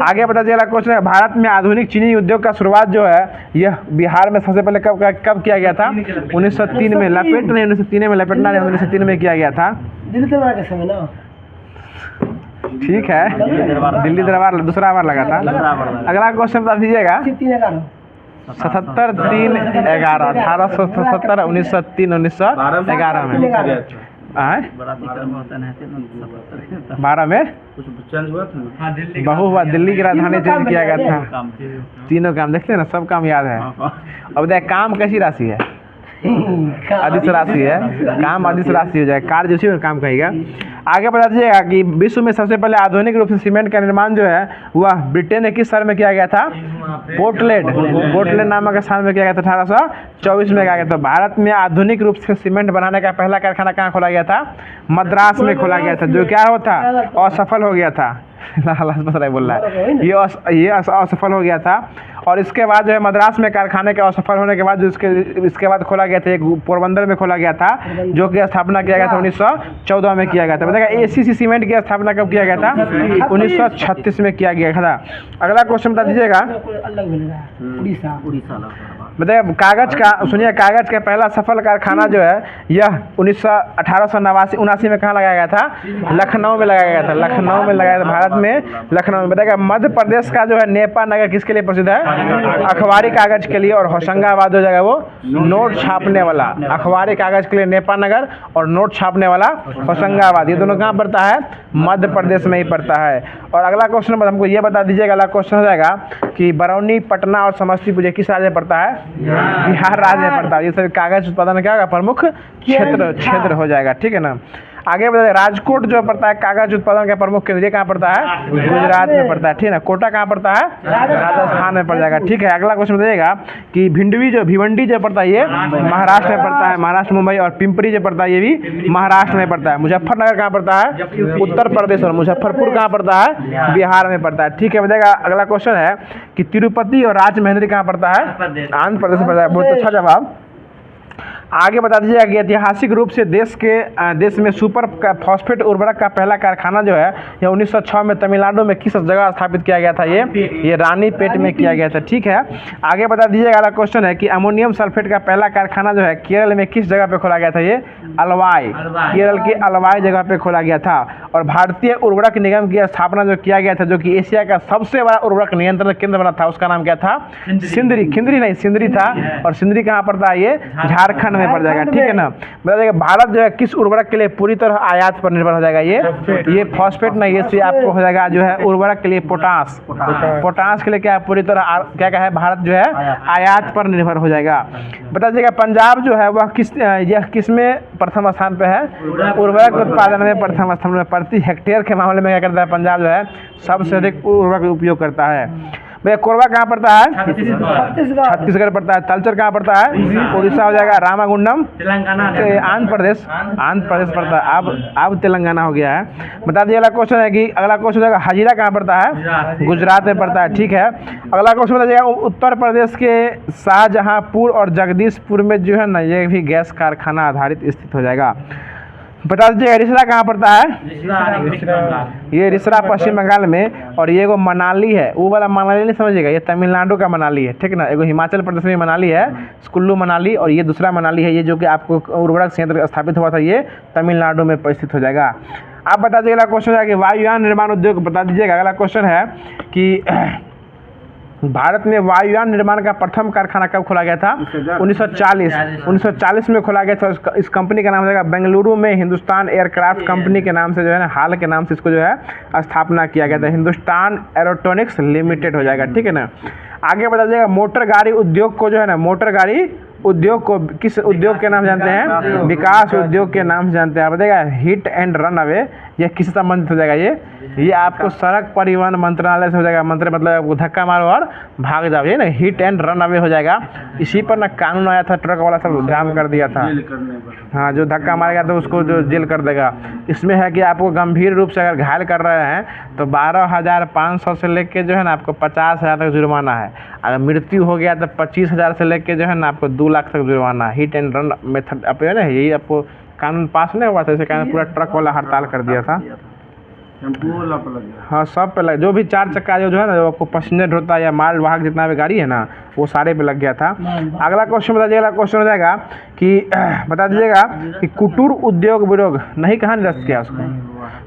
आगे पता चला क्वेश्चन है, भारत में आधुनिक चीनी उद्योग का शुरुआत जो है यह बिहार में सबसे पहले कब किया गया था, 1903 में। 1903 में लपेटना नहीं, 1903 में किया गया था। ठीक है, दिल्ली दरबार दूसरा बार लगा था। अगला क्वेश्चन बता दीजिएगा, 77 3 11 1877 1903 1911 में 12 में बहु दिल्ली की राजधानी चेंज किया गया था। तीनों काम देखते हैं ना, सब काम याद है। अब देखिए काम कैसी राशि है, अदिश राशि है। काम अदिश राशि हो जाए, कार्य उसी में काम कहेगा। आगे बता दीजिएगा कि विश्व में सबसे पहले आधुनिक रूप से सीमेंट का निर्माण जो है वह ब्रिटेन के किस शहर में किया गया था, पोर्टलैंड नामक स्थान में किया गया था, 1824 में किया गया था। भारत में आधुनिक रूप से सीमेंट बनाने का पहला कारखाना कहाँ खोला गया था, मद्रास में खोला गया था, जो क्या होता असफल हो गया था। बोल रहा है ये असफल हो गया था। और इसके बाद जो है मद्रास में कारखाने के असफल होने के बाद जो इसके बाद खोला गया था, एक पोरबंदर में खोला गया था, जो कि स्थापना किया गया था 1914 में किया गया था। बताइएगा एसीसी सीमेंट की स्थापना कब किया गया था, 1936 में किया गया था। अगला क्वेश्चन बता दीजिएगा, बताइए कागज का, सुनिए कागज का पहला सफल कारखाना जो है यह 1879 में कहाँ लगाया गया था, लखनऊ में लगाया गया था। लखनऊ में लगाया था, भारत में लखनऊ में। बताइएगा मध्य प्रदेश का जो है नेपा नगर किसके लिए प्रसिद्ध है, अखबारी कागज के लिए। और होशंगाबाद हो जाएगा वो नोट छापने वाला, अखबारी कागज के लिए नेपा नगर और नोट छापने वाला होशंगाबाद। ये दोनों कहाँ पड़ता है, मध्य प्रदेश में ही पड़ता है। और अगला क्वेश्चन हमको ये बता दीजिएगा, अगला क्वेश्चन हो जाएगा कि बरौनी, पटना और समस्तीपुर ये किस राज्य में पड़ता है, बिहार राज्य में पड़ता है। ये सभी कागज उत्पादन क्या होगा, प्रमुख क्षेत्र हो जाएगा, ठीक है ना। आगे बताइए राजकोट जो पड़ता है कागज उत्पादन का प्रमुख केंद्र, ये कहाँ पड़ता है, गुजरात में पड़ता है, ठीक है ना। कोटा कहाँ पड़ता है, राजस्थान में पड़ जाएगा, ठीक है। अगला क्वेश्चन बताइएगा कि भिवंडी जो पड़ता है ये महाराष्ट्र में पड़ता है, महाराष्ट्र मुंबई। और पिंपरी जो पड़ता है ये भी महाराष्ट्र में पड़ता है। मुजफ्फरनगर कहाँ पड़ता है, उत्तर प्रदेश। और मुजफ्फरपुर कहाँ पड़ता है, बिहार में पड़ता है, ठीक है। बताइएगा अगला क्वेश्चन है कि तिरुपति और राजमहेंद्री कहाँ पड़ता है, आंध्र प्रदेश में पड़ता है। बहुत अच्छा जवाब। आगे बता दीजिएगा कि ऐतिहासिक रूप से देश में सुपर फॉस्फेट उर्वरक का पहला कारखाना जो है यह 1906 में तमिलनाडु में किस जगह स्थापित किया गया था? ये रानीपेट में किया गया था। ठीक है, आगे बता दीजिएगा, अगला क्वेश्चन है कि अमोनियम सल्फेट का पहला कारखाना जो है केरल में किस जगह पे खोला गया था? ये अलवाई, केरल के अलवाई जगह पे खोला गया था। और भारतीय उर्वरक निगम की स्थापना जो किया गया था, जो कि एशिया का सबसे बड़ा उर्वरक नियंत्रण केंद्र बना था, उसका नाम क्या था? सिंदरी था। और सिंदरी कहाँ पड़ता है? ये झारखंड में पड़ जाएगा। ठीक है ना, बता देगा भारत जो है किस उर्वरक के लिए पूरी तरह आयात पर निर्भर हो जाएगा? ये फॉस्फेट नहीं, ये आपको हो जाएगा जो है उर्वरक के लिए पोटास के लिए क्या पूरी तरह क्या है, भारत जो है आयात पर निर्भर हो जाएगा। बता दीजिएगा पंजाब जो है वह किस में प्रथम स्थान पे है? उर्वरक उत्पादन में प्रथम स्थान में। प्रति हेक्टेयर के मामले में क्या करता है पंजाब? जो है सबसे अधिक उर्वरक उपयोग करता है। भैया कोरबा कहाँ पड़ता है? छत्तीसगढ़ पड़ता है। तलचर कहाँ पड़ता है? उड़ीसा हो जाएगा। रामागुंडम आंध्र प्रदेश पड़ता है। अब तेलंगाना हो गया है। बता दीजिए, अगला क्वेश्चन है कि अगला क्वेश्चन हो जाएगा हजीरा कहाँ पड़ता है? गुजरात में पड़ता है। ठीक है, अगला क्वेश्चन बताइएगा उत्तर प्रदेश के शाहजहांपुर और जगदीशपुर में जो है ना ये भी गैस कारखाना आधारित स्थित हो जाएगा। बता दीजिएगा रिसरा कहाँ पड़ता है? ये रिसरा पश्चिम बंगाल में। और ये एगो मनाली है, वो वाला मनाली नहीं समझिएगा, ये तमिलनाडु का मनाली है। ठीक ना, एगो हिमाचल प्रदेश में मनाली है, कुल्लू मनाली, और ये दूसरा मनाली है, ये जो कि आपको उर्वरक संयंत्र स्थापित हुआ था ये तमिलनाडु में स्थित हो जाएगा। आप बता दीजिएगा, अगला क्वेश्चन है कि वायुयान निर्माण उद्योग बता दीजिएगा। अगला क्वेश्चन है कि भारत में वायुयान निर्माण का प्रथम कारखाना कब खोला गया था? 1940 में खोला गया था। इस कंपनी का नाम हो जाएगा बेंगलुरु में हिंदुस्तान एयरक्राफ्ट कंपनी के नाम से जो है ना, हाल के नाम से इसको जो है स्थापना किया गया था। हिंदुस्तान एरोनॉटिक्स लिमिटेड हो जाएगा। ठीक है ना, आगे बता दीजिएगा मोटर गाड़ी उद्योग को जो है ना, मोटर गाड़ी उद्योग को किस उद्योग के नाम जानते हैं? विकास उद्योग के नाम से जानते हैं। बताइएगा हिट एंड रन अवे ये किससे संबंधित हो जाएगा? ये आपको सड़क परिवहन मंत्रालय से हो जाएगा। मंत्री मतलब आपको धक्का मारो और भाग जाओ, ये ना हिट एंड रन अवे हो जाएगा। इसी पर ना कानून आया था, ट्रक वाला सब जाम कर दिया था। हाँ, जो धक्का मारेगा तो उसको जो जेल कर देगा। इसमें है कि आपको गंभीर रूप से अगर घायल कर रहे हैं तो 12,500 से लेके जो है ना आपको 50,000 तक जुर्माना है। अगर मृत्यु हो गया तो 25,000 से लेके जो है ना आपको 2 लाख तक जुर्माना है। हिट एंड रन मेथड आप है ना, यही आपको कानून पास नहीं हुआ था, इसे कानून पूरा ट्रक वाला हड़ताल कर दिया था। हाँ, सब पे लग, जो भी 4 चक्का जो है ना, जो आपको पैसेंजर होता है या माल वाहक जितना भी गाड़ी है ना, वो सारे पे लग गया था। अगला क्वेश्चन बता दीजिएगा, क्वेश्चन हो जाएगा कि बता दीजिएगा कि कुटीर उद्योग बोर्ड नहीं कहाँ निरस्त किया उसको?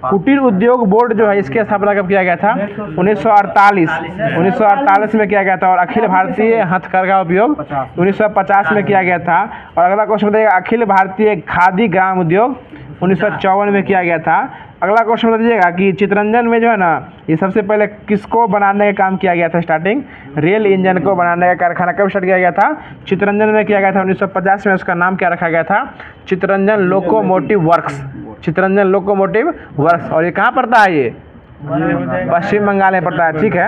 कुटीर उद्योग बोर्ड जो है इसकी स्थापना कब किया गया था? 1948 में किया गया था। और अखिल भारतीय हथकरघा उपयोग 1950 में किया गया था। और अगला क्वेश्चन बताइएगा अखिल भारतीय खादी ग्राम उद्योग 1954 में किया गया था। अगला क्वेश्चन बता दीजिएगा कि चितरंजन में जो है ना ये सबसे पहले किसको बनाने का काम किया गया था? स्टार्टिंग रेल इंजन को बनाने का कारखाना कब स्टार्ट किया गया था? चितरंजन में किया गया था 1950 में। उसका नाम क्या रखा गया था? Chittaranjan locomotive works. Chittaranjan locomotive works. और ये कहाँ पड़ता है? ये पश्चिम बंगाल में पड़ता है। ठीक है,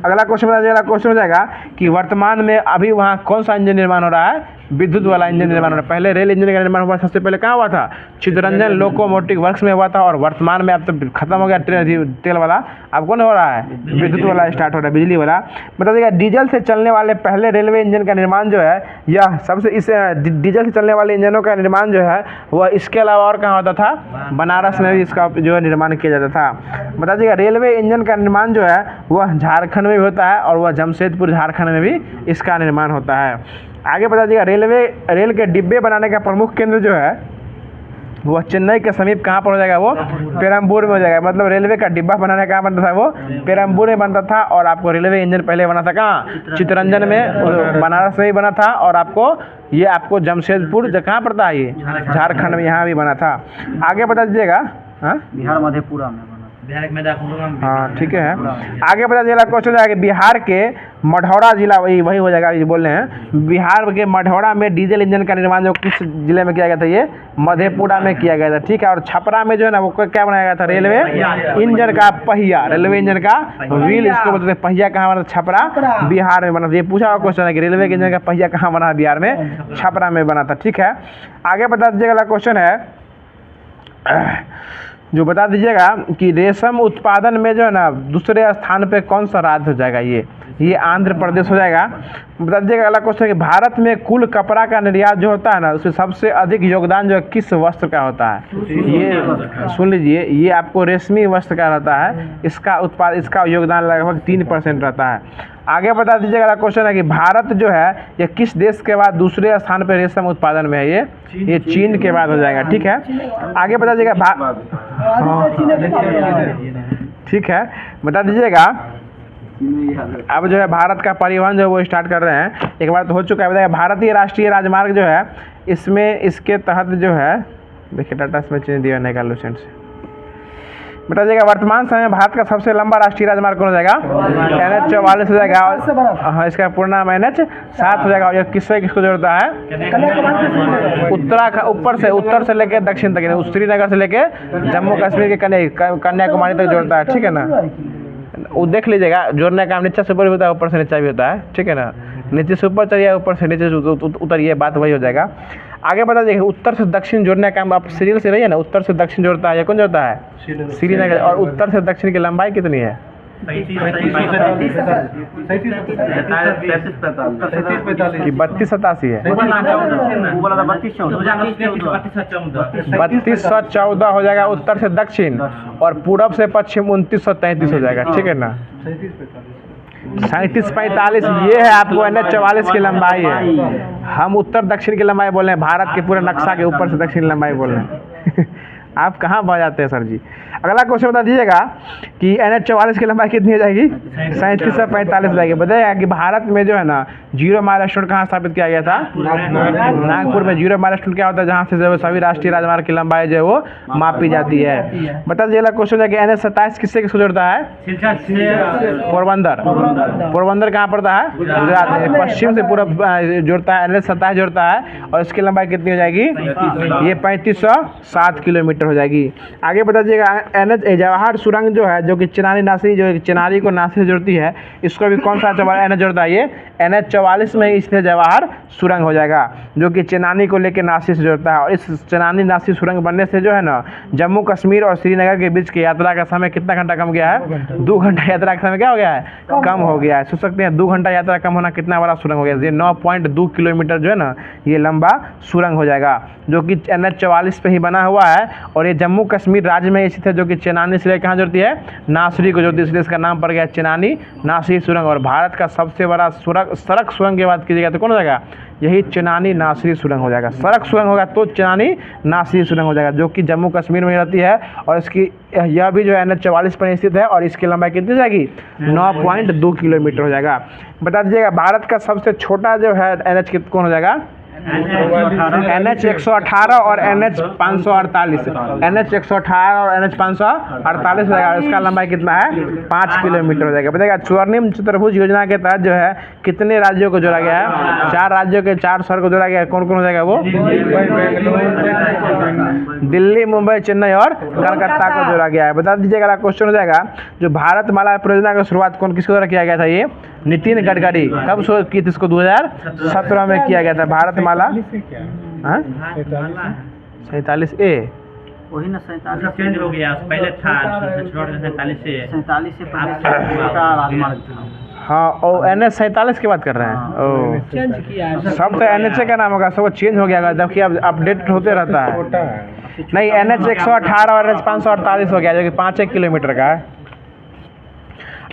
अगला क्वेश्चन बता दीजिएगा, क्वेश्चन हो जाएगा कि वर्तमान में अभी वहाँ कौन सा इंजन निर्माण हो रहा है? विद्युत वाला इंजन निर्माण हो रहा है। पहले रेल इंजन का निर्माण हुआ, सबसे पहले कहाँ हुआ था? चितरंजन लोकोमोटिव वर्क्स में हुआ था। और वर्तमान में अब तो खत्म हो गया तेल वाला, अब कौन हो रहा है? विद्युत वाला स्टार्ट हो रहा है, बिजली वाला। बता देगा डीजल से चलने वाले पहले रेलवे इंजन का निर्माण जो है यह सबसे इस डीजल से चलने वाले इंजनों का निर्माण जो है वह इसके अलावा और कहाँ होता था? बनारस में भी इसका जो है निर्माण किया जाता था। बता दीजिएगा रेलवे इंजन का निर्माण जो है वह झारखंड में भी होता है और वह जमशेदपुर झारखंड में भी इसका निर्माण होता है। आगे बता दीजिएगा रेल के डिब्बे बनाने का प्रमुख केंद्र जो है वह चेन्नई के समीप कहाँ पर हो जाएगा? वो पेरम्बूर में हो जाएगा। मतलब रेलवे का डिब्बा बनाने कहाँ बनता था? वो पेरम्बूर में बनता था। और आपको रेलवे इंजन पहले बना था कहाँ? चितरंजन में, बनारस में ही बना था। और आपको जमशेदपुर कहाँ पड़ता है? ये झारखंड में, यहाँ भी बना था। आगे बता दीजिएगा बिहार मधेपुरा में। हाँ, ठीक है। आगे बता दीजिएगा क्वेश्चन है कि बिहार के मढ़ौरा जिला वही हो जाएगा, ये बोल रहे हैं। बिहार के मढ़ौरा में डीजल इंजन का निर्माण जो किस जिले में किया गया था? ये मधेपुरा में किया गया था। ठीक है, और छपरा में जो है ना वो क्या बनाया गया था? रेलवे इंजन का पहिया, रेलवे इंजन का व्हील, इसको बोलते हैं पहिया। कहाँ बना? छपरा, बिहार में बना था। ये पूछा हुआ क्वेश्चन है कि रेलवे के इंजन का पहिया कहाँ बना? बिहार में, छपरा में बना था। ठीक है, आगे बता दीजिएगा, अगला क्वेश्चन है जो बता दीजिएगा कि रेशम उत्पादन में जो है ना दूसरे स्थान पे कौन सा राज्य हो जाएगा? ये ये आंध्र प्रदेश हो जाएगा। बता दीजिएगा अगला क्वेश्चन कि भारत में कुल कपड़ा का निर्यात जो होता है ना, उसमें सबसे अधिक योगदान जो है किस वस्त्र का होता है? ये सुन लीजिए, ये आपको रेशमी वस्त्र का रहता है, इसका योगदान लगभग 3% रहता है। आगे बता दीजिएगा अगला क्वेश्चन है कि भारत जो है ये किस देश के बाद दूसरे स्थान पर रेशम उत्पादन में है? ये चीन के बाद हो जाएगा। ठीक है, आगे बता दीजिएगा ठीक है, बता दीजिएगा अब जो है भारत का परिवहन जो है वो स्टार्ट कर रहे हैं। एक बार तो हो चुका है। बताइए भारतीय राष्ट्रीय राजमार्ग जो है इसमें इसके तहत जो है, देखिए डाटा इसमें चेंज दिया नहीं लूसेंट से। बताइएगा वर्तमान समय में भारत का सबसे लंबा राष्ट्रीय राजमार्ग कौन हो जाएगा? NH 44 हो जाएगा। और हाँ, इसका पूर्ण नाम NH 7 हो जाएगा। और ये किसको जोड़ता है? उत्तर से लेकर दक्षिण तक, श्रीनगर से लेकर जम्मू कश्मीर के कन्याकुमारी तक जोड़ता है। ठीक है ना, वो देख लीजिएगा, जोड़ने का काम नीचे से ऊपर भी होता है, ऊपर से नीचे भी होता है। ठीक है ना, नीचे से ऊपर चलिए, ऊपर से नीचे उतरिए, बात वही हो जाएगा। आगे बता दीजिए उत्तर से दक्षिण जोड़ने का काम, आप सीरियल से रहिए ना, उत्तर से दक्षिण जोड़ता है, ये कौन जोड़ता है? श्रीनगर। और उत्तर से दक्षिण की लंबाई कितनी है? 3287 है। 3214 हो जाएगा उत्तर से दक्षिण, और पूरब से पश्चिम 2933 हो जाएगा। ठीक है ना, 3745 ये है आपको NH 44 की लंबाई है। हम उत्तर दक्षिण की लंबाई बोल रहे हैं, भारत के पूरे नक्शा के ऊपर से दक्षिण लंबाई बोल रहे हैं। आप कहाँ बह जाते हैं सर जी। अगला क्वेश्चन बता दीजिएगा कि NH 44 की लंबाई कितनी हो जाएगी? 3745 हो जाएगी। बताइएगा कि भारत में जो है ना जीरो माइलस्टोन कहाँ स्थापित किया गया था? नागपुर में। जीरो माइलस्टोन क्या होता है? जहाँ से जो है सभी राष्ट्रीय राजमार्ग की लंबाई जो है वो मापी जाती है। बता दीजिए अगला क्वेश्चन है कि NH 27 किसको जोड़ता है? पोरबंदर कहाँ पड़ता है? गुजरात में। पश्चिम से पूरा जोड़ता है, NH 27 जोड़ता है, और इसकी लंबाई कितनी हो जाएगी? ये 3507 किलोमीटर हो जाएगी। आगे बता दीजिएगा NH जवाहर सुरंग जो है, जो कि चिनानी नासिर, जो चिनारी को नासिर से जोड़ती है, इसको भी कौन सा NH जोड़ता है? ये NH 44 में इसलिए जवाहर सुरंग हो जाएगा, जो कि चिनानी को लेकर नासिर से जोड़ता है। और इस चिनानी नासिर सुरंग बनने से जो है ना जम्मू कश्मीर और श्रीनगर के बीच की यात्रा का समय कितना घंटा कम गया है? 2 घंटा यात्रा का समय क्या हो गया है? कम हो गया है। सोच सकते हैं 2 घंटा यात्रा कम होना कितना बड़ा सुरंग हो गया। ये 9.2 किलोमीटर जो है ना ये लंबा सुरंग हो जाएगा, जो कि NH 44 पे ही बना हुआ है। और ये जम्मू कश्मीर राज्य में स्थित है, जो कि चिनानी से कहाँ जोड़ती है? नासिरी को जोड़ती है, इसलिए इसका नाम पड़ गया चिनानी नासिर सुरंग। और भारत का सबसे बड़ा सड़क सुरंग की बात कीजिएगा तो कौन हो जाएगा? यही चिनानी नासिरी सुरंग हो जाएगा। सड़क सुरंग होगा तो चिनानी नासिरी सुरंग हो जाएगा, जो कि जम्मू कश्मीर में रहती है। और इसकी यह भी जो है NH 44 पर स्थित है, और इसकी लंबाई कितनी हो जाएगी? 9.2 किलोमीटर हो जाएगा। बता दीजिएगा भारत का सबसे छोटा जो है NH कौन हो जाएगा? NH 118 और NH 548। NH 118 और NH 548 हो जाएगा। इसका लंबाई कितना है? 5 किलोमीटर हो जाएगा। बताइएगा स्वर्णिम चतुर्भुज योजना के तहत जो है कितने राज्यों को जोड़ा गया है? 4 राज्यों के 4 शहर को जोड़ा गया है। कौन कौन हो जाएगा वो? दिल्ली, मुंबई, चेन्नई और कलकत्ता को जोड़ा गया है। बता दीजिएगा क्वेश्चन हो जाएगा जो भारत माला परियोजना की शुरुआत किसके द्वारा किया गया था? ये नितिन गडकरी। कब की थी इसको? 2017 में किया गया था। भारत माला 47A वही ना 47 चेंज हो गया, पहले था 47 से राजमार्ग था। हाँ, और NH 47 की बात कर रहे हैं। ओ चेंज किया है। सब तो NH का नाम होगा, सब चेंज हो गया, जबकि अब अपडेट होते रहता है। नहीं, NH 118 और NH 548 हो गया, जो कि 5 किलोमीटर का है।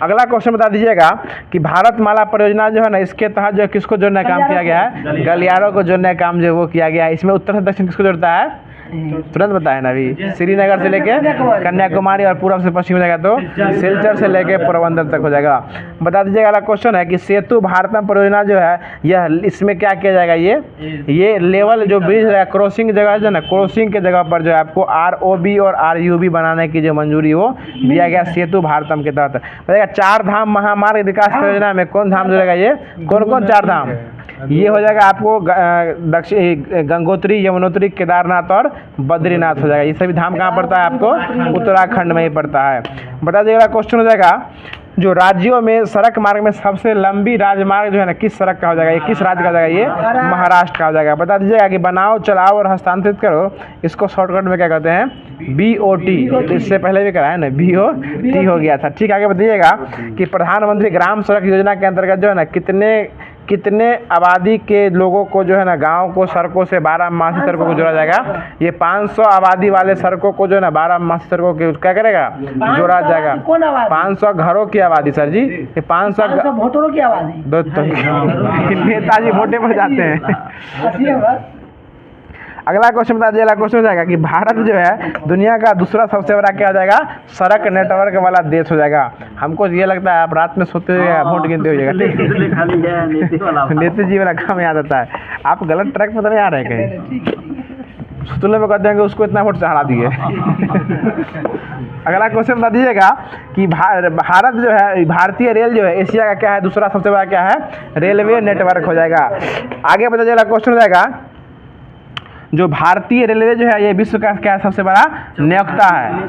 अगला क्वेश्चन बता दीजिएगा कि भारत माला परियोजना जो है ना, इसके तहत जो किसको जोड़ने का काम किया गया है? गलियारों को जोड़ने का काम जो वो किया गया है। इसमें उत्तर से दक्षिण किसको जोड़ता है? तुरंत बताया ना अभी। श्रीनगर से लेके कन्याकुमारी और पूर्व से पश्चिम हो जाएगा तो सिलचर से लेके पोरबंदर तक हो जाएगा। बता दीजिएगा अगला क्वेश्चन है कि सेतु भारतम परियोजना जो है यह इसमें क्या किया जाएगा? ये लेवल जो ब्रिज है, क्रॉसिंग जगह है ना, क्रॉसिंग के जगह पर जो है आपको ROB और RUB बनाने की जो मंजूरी वो दिया गया सेतु भारतम के तहत। बताइएगा 4 धाम महामार्ग विकास योजना में कौन धाम जुड़ेगा? ये कौन कौन 4 धाम? ये हो जाएगा आपको दक्षिण गंगोत्री, यमुनोत्री, केदारनाथ और बद्रीनाथ हो जाएगा। ये सभी धाम कहाँ पड़ता है आपको? उत्तराखंड में ही पड़ता है। बता दीजिएगा क्वेश्चन हो जाएगा जो राज्यों में सड़क मार्ग में सबसे लंबी राजमार्ग जो है ना किस सड़क का हो जाएगा, ये किस राज्य का हो जाएगा, ये महाराष्ट्र का हो जाएगा। बता दीजिएगा कि बनाओ, चलाओ और हस्तांतरित करो, इसको शॉर्टकट में क्या कहते हैं, BOT। तो इससे पहले भी कराया ना, BOT हो गया था। ठीक, आगे बताइएगा कि प्रधानमंत्री ग्राम सड़क योजना के अंतर्गत जो है ना कितने आबादी के लोगों को जो है ना गांव को सड़कों से 12मासी सड़कों को जोड़ा जाएगा। ये 500 आबादी वाले सड़कों को जो है ना 12मासी सड़कों के क्या करेगा, जोड़ा जाएगा। 500 घरों की आबादी सर जी, ये 500 वोटरों की आबादी। नेताजी वोटे पर जाते हैं। अगला क्वेश्चन बता दीजिए, अगला क्वेश्चन हो जाएगा कि भारत जो है दुनिया का दूसरा सबसे बड़ा क्या हो जाएगा, सड़क नेटवर्क वाला देश हो जाएगा। हमको ये लगता है आप रात में सोते हुए वोट गिनते हो जाएगा। नेता जी वाला काम याद आता है। आप गलत ट्रैक पर तो नहीं आ रहे कहीं, सुतले में कहते हैं कि उसको इतना वोट चढ़ा दिए। अगला क्वेश्चन बता दीजिएगा कि भारत जो है, भारतीय रेल जो है एशिया का क्या है, दूसरा सबसे बड़ा क्या है, रेलवे नेटवर्क हो जाएगा। आगे बता दीजिएगा, क्वेश्चन हो जाएगा जो भारतीय रेलवे जो है ये विश्व का क्या सबसे बड़ा नियोक्ता है,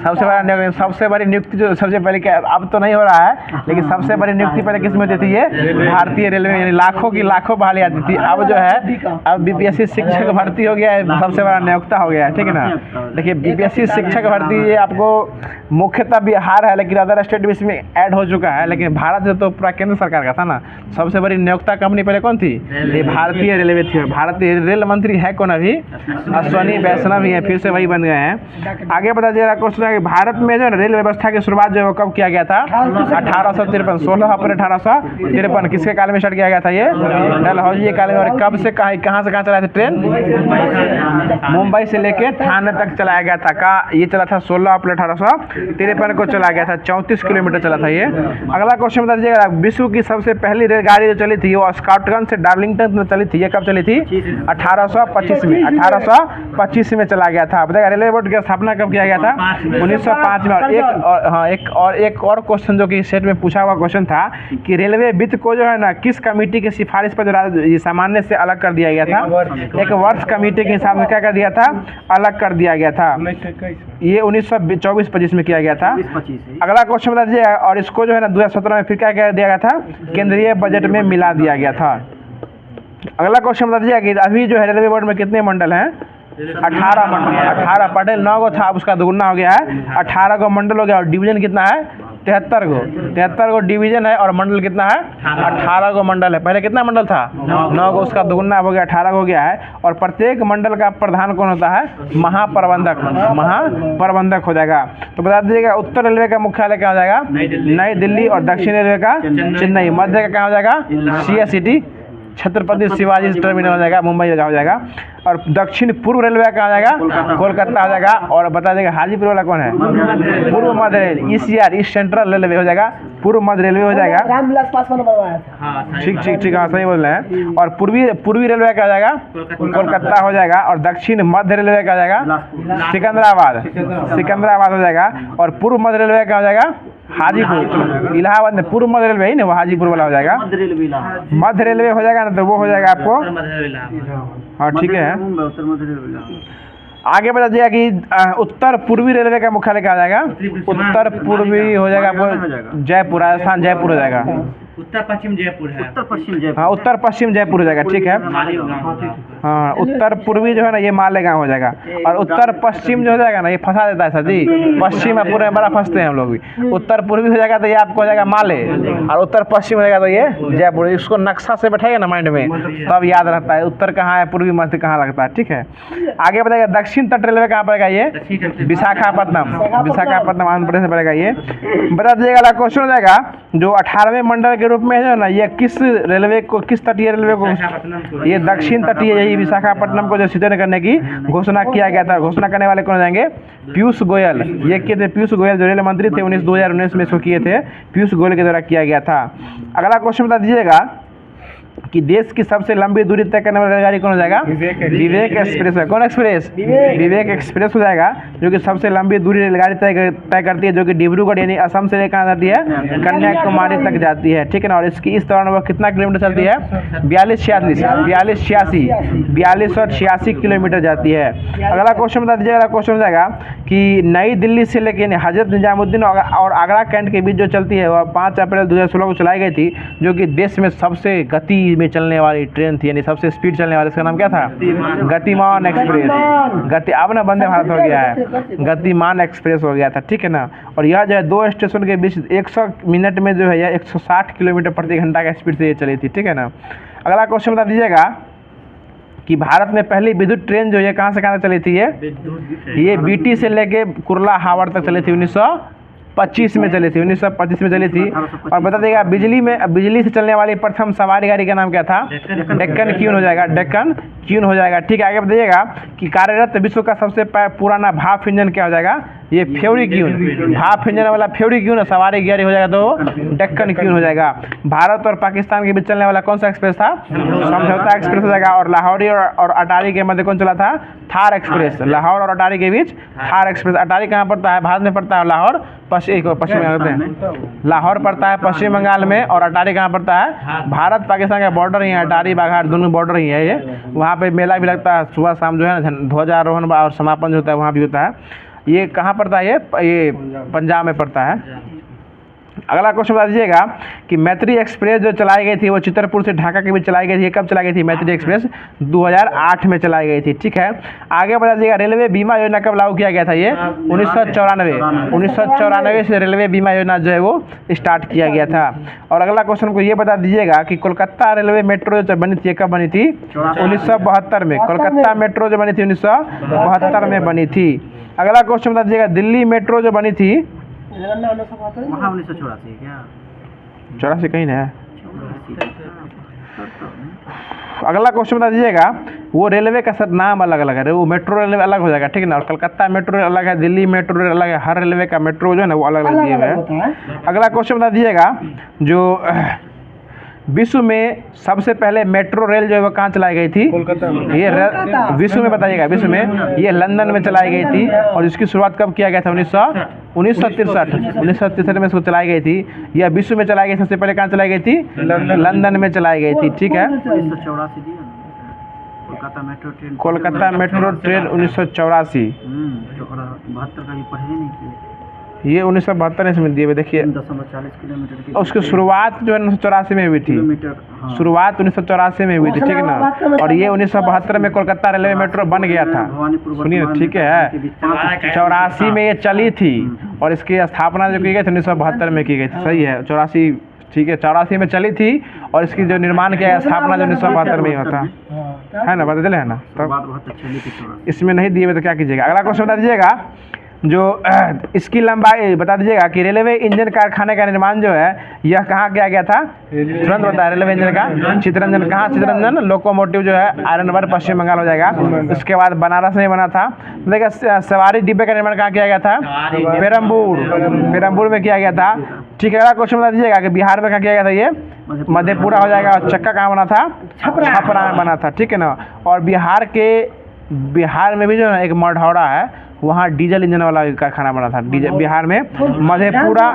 सबसे बड़ी नियुक्ति जो सबसे पहले क्या, अब तो नहीं हो रहा है लेकिन सबसे बड़ी नियुक्ति पहले किस में होती थी, ये भारतीय रेलवे, यानी लाखों की लाखों बहाली आती थी। अब जो है अब BPSC शिक्षक भर्ती हो गया है, सबसे बड़ा नियोक्ता हो गया है। ठीक है ना, देखिए BPSC शिक्षक भर्ती ये आपको मुख्यतः बिहार है लेकिन अदर स्टेट भी इसमें ऐड हो चुका है, लेकिन भारत जो तो पूरा केंद्र सरकार का था ना। सबसे बड़ी नियोक्ता कंपनी पहले कौन थी, ये भारतीय रेलवे थी। भारतीय रेल मंत्री है कौन अभी, अश्वनी वैष्णव ही है, फिर से वही बन गए हैं। आगे बता दीजिएगा क्वेश्चन है कि भारत में जो रेल व्यवस्था की शुरुआत जो है वो कब किया गया था, 1853, 16 अप्रैल 1853। किसके काल में स्टार्ट किया गया था, ये डलहौजी के काल में। और कब से कहाँ से कहाँ चला था ट्रेन, मुंबई से लेके थाने तक चलाया गया था। ये चला था 16 अप्रैल 1853 को चला गया था, 34 किलोमीटर चला था ये। अगला क्वेश्चन बता दीजिएगा, विश्व की सबसे पहली रेलगाड़ी जो चली थी वो स्कॉटलैंड से डार्लिंगटन में चली थी, ये कब चली थी, 1825 में, 1825 में चला गया था। बताइए रेलवे बोर्ड की स्थापना कब किया गया था, 1905 में। और एक और क्वेश्चन जो कि सेट में पूछा हुआ क्वेश्चन था कि रेलवे वित्त को जो है ना किस कमेटी की सिफारिश पर जो सामान्य से अलग कर दिया गया था, एक वर्ष कमेटी के हिसाब से क्या कर दिया था, अलग कर दिया गया था। ये 1924-25 में किया गया था। अगला क्वेश्चन बता दीजिए, और इसको जो है ना 2017 में फिर क्या दिया गया था, केंद्रीय बजट में मिला दिया गया था। अगला क्वेश्चन बता दीजिए कि अभी जो है रेलवे बोर्ड में कितने मंडल हैं, 18 मंडल। 18 पटेल 9 गो था, उसका दोगुना हो गया है, 18 गो मंडल हो गया। और डिवीजन कितना है, 73 गो डिवीजन है। और मंडल कितना है, 18 गो मंडल है। पहले कितना मंडल था, 9 गो, उसका दोगुना हो गया, 18 हो गया है। और प्रत्येक मंडल का प्रधान कौन होता है, महाप्रबंधक हो जाएगा। तो बता दीजिएगा उत्तर रेलवे का मुख्यालय क्या हो जाएगा, नई दिल्ली। और दक्षिण रेलवे का चेन्नई। मध्य का क्या हो जाएगा, CST छत्रपति शिवाजी टर्मिनल हो जाएगा, मुंबई हो जाएगा। और दक्षिण पूर्व रेलवे का हो जाएगा, कोलकाता हो जाएगा। और बता देगा हाजीपुर वाला कौन है, पूर्व मध्य रेल, ECR ईस्ट सेंट्रल रेलवे हो जाएगा, पूर्व मध्य रेलवे हो जाएगा। रामविलास पासवान बनवाया था। ठीक, हाँ सही बोल रहे हैं। और पूर्वी रेलवे का हो जाएगा, कोलकाता हो जाएगा। और दक्षिण मध्य रेलवे का हो जाएगा, सिकंदराबाद हो जाएगा। और पूर्व मध्य रेलवे का हो जाएगा, हाजीपुर। इलाहाबाद में पूर्व मध्य रेलवे ही ना, वो हाजीपुर वाला हो जाएगा। मध्य रेलवे हो जाएगा ना, तो वो हो जाएगा आपको, हाँ ठीक है। आगे बता दिया कि उत्तर पूर्वी रेलवे का मुख्यालय क्या हो जाएगा, उत्तर पूर्वी हो जाएगा आपको जयपुर, राजस्थान जयपुर हो जाएगा। उत्तर पश्चिम जयपुर है, हाँ उत्तर पश्चिम जयपुर हो जाएगा। ठीक है, हाँ उत्तर पूर्वी जो है ना ये मालेगांव हो जाएगा। और उत्तर पश्चिम जो हो जाएगा ना ये फंसा देता है सर जी, पश्चिम में पूरे बड़ा फंसते हैं हम लोग भी। उत्तर पूर्वी हो जाएगा तो ये आपको हो जाएगा माले, और उत्तर पश्चिम हो जाएगा तो ये जयपुर। इसको नक्शा से बैठाएगा ना माइंड में, तब याद रहता है उत्तर कहाँ है, पूर्वी मध्य कहाँ लगता है। ठीक है, आगे बताइएगा दक्षिण तट रेलवे कहाँ पड़ेगा, ये विशाखापट्टनम, आंध्र प्रदेश में पड़ेगा। ये बता दीजिएगा। क्वेश्चन हो जाएगा जो 18वें मंडल के रूप में है ना, ये किस रेलवे को, किस तटीय रेलवे को, ये दक्षिण तटीय, यही विशाखापट्टनम को जो शीतल करने की घोषणा किया गया था। घोषणा करने वाले कौन जाएंगे, पीयूष गोयल। ये किए थे पीयूष गोयल, जो रेल मंत्री थे 2019 में इसको किए थे, पीयूष गोयल के द्वारा किया गया था। अगला क्वेश्चन बता दीजिएगा कि देश की सबसे लंबी दूरी तय करने वाली रेलगाड़ी कौन हो जाएगा? विवेक एक्सप्रेस है। कौन एक्सप्रेस? विवेक एक्सप्रेस हो जाएगा, जो कि सबसे लंबी दूरी रेलगाड़ी तय करती है, जो कि डिब्रूगढ़ यानी असम से लेकर जाती है कन्याकुमारी तक जाती है, ठीक है ना। और इसकी इस दौरान वह कितना किलोमीटर चलती है? 42 और 86 किलोमीटर जाती है। अगला क्वेश्चन बता दीजिए। अगला क्वेश्चन हो जाएगा कि नई दिल्ली से लेकर हजरत निजामुद्दीन और आगरा कैंट के बीच जो चलती है वह 5 अप्रैल 2016 को चलाई गई थी, जो कि देश में सबसे गति में चलने वाली ट्रेन थी, यानी सबसे स्पीड चलने वाली। इसका नाम क्या था? गतिमान एक्सप्रेस। अब ना वंदे भारत हो गया है, गतिमान एक्सप्रेस हो गया था, ठीक है ना। और यह जो है 2 स्टेशन के बीच 100 मिनट में जो है यह 160 किलोमीटर प्रति घंटा का स्पीड से ये चली थी, ठीक है ना। अगला क्वेश्चन बता दीजिएगा कि भारत में पहली विद्युत ट्रेन जो है कहाँ से कहाँ तक चली थी? ये बीटी से लेके कुर्ला हावड़ तक चली थी, 1925 में चली थी, 1925 में चली थी। और बता देगा बिजली से चलने वाली प्रथम सवारी गाड़ी का नाम क्या था? डेक्कन क्वीन हो जाएगा, डेक्कन क्वीन हो जाएगा, ठीक है। आगे बताइएगा कि कार्यरत विश्व का सबसे पुराना भाप इंजन क्या हो जाएगा? ये फ्यूरी क्वीन, भाप इंजन वाला फ्यूरी क्वीन सवारी गाड़ी हो जाएगा तो डेक्कन क्वीन हो जाएगा। भारत और पाकिस्तान के बीच चलने वाला कौन सा एक्सप्रेस था? समझौता एक्सप्रेस हो जाएगा। और लाहौरी और अटारी के मध्य कौन चला था? थार एक्सप्रेस। लाहौर और अटारी के बीच थार एक्सप्रेस। अटारी कहाँ पड़ता है? भारत में पड़ता है। लाहौर पश्चिम बंगाल में, लाहौर पड़ता है पश्चिम बंगाल में, और अटारी कहाँ पड़ता है? भारत पाकिस्तान का बॉर्डर ही है, अटारी बाघाट दोनों बॉर्डर ही है ये। वहाँ पे मेला भी लगता है सुबह शाम जो है ना, ध्वजारोहण और समापन जो होता है वहाँ भी होता है। ये कहाँ पड़ता है? ये पंजाब में पड़ता है। अगला क्वेश्चन बता दीजिएगा कि मैत्री एक्सप्रेस जो चलाई गई थी वो चित्रपुर से ढाका के बीच चलाई गई थी। कब चलाई गई थी मैत्री एक्सप्रेस? 2008 में चलाई गई थी, ठीक है। आगे बता दीजिएगा रेलवे बीमा योजना कब लागू किया गया था? ये 1994 से रेलवे बीमा योजना जो है वो स्टार्ट किया गया था। और अगला क्वेश्चन को ये बता दीजिएगा कि कोलकाता रेलवे मेट्रो जो बनी थी कब बनी थी? 1972 में। कोलकाता मेट्रो जो बनी थी 1972 में बनी थी। अगला क्वेश्चन बता दीजिएगा दिल्ली मेट्रो जो बनी थी वहाँ 1984 क्या? 84 कहीं है। अगला क्वेश्चन बता दीजिएगा वो रेलवे का सर नाम अलग अलग है, वो मेट्रो रेलवे अलग हो जाएगा, ठीक है ना। और कलकत्ता मेट्रो रेल अलग है, दिल्ली मेट्रो रेल अलग है, हर रेलवे का मेट्रो जो है ना वो अलग अलग दिए हुए हैं। अगला क्वेश्चन बता दीजिएगा जो विश्व में सबसे पहले मेट्रो रेल जो है वो कहाँ चलाई गई थी? ये विश्व में बताइएगा, विश्व में ये लंदन में चलाई गई थी। और इसकी शुरुआत कब किया गया था? 1963 में इसको चलाई गई थी। यह विश्व में चलाई गई, सबसे पहले कहाँ चलाई गई थी? लंदन में चलाई गई थी, ठीक है। कोलकाता मेट्रो ट्रेन 1984, 72 का भी पढ़े नहीं किए। ये 1972 इसमें दिए हुए देखिए। 1040 किलोमीटर की उसकी शुरुआत जो है 1984 में हुई थी, शुरुआत 1984 में हुई थी, ठीक है ना। और ये 1972 में कोलकाता रेलवे मेट्रो बन गया था, सुनिए, ठीक है। 84 में ये चली थी और इसकी स्थापना जो की गई थी 1972 में की गई थी, सही है। 84, ठीक है, 84 में चली थी और इसकी जो निर्माण किया गया स्थापना जो 1972 में ही होता है ना, बता है ना। तब इसमें नहीं दिए हुए तो क्या कीजिएगा। अगला क्वेश्चन बता दीजिएगा जो इसकी लंबाई बता दीजिएगा कि रेलवे इंजन कारखाने का निर्माण जो है यह कहाँ किया गया था? तुरंत होता है रेलवे इंजन का चितरंजन। कहाँ चितरंजन? लोकोमोटिव जो है आयरनगढ़ पश्चिम बंगाल हो जाएगा। उसके बाद बनारस में बना था। देखिए सवारी डिब्बे का निर्माण कहाँ किया गया था? पेरम्बूर में किया गया था, ठीक है। अगला क्वेश्चन बता दीजिएगा कि बिहार में कहाँ किया गया था? ये मधेपुरा हो जाएगा। और चक्का कहाँ बना था? छपरा में बना था, ठीक है ना। और बिहार में भी जो है एक मढ़ौरा है, वहाँ डीजल इंजन वाला कारखाना बना था। डीजल बिहार में मधेपुरा,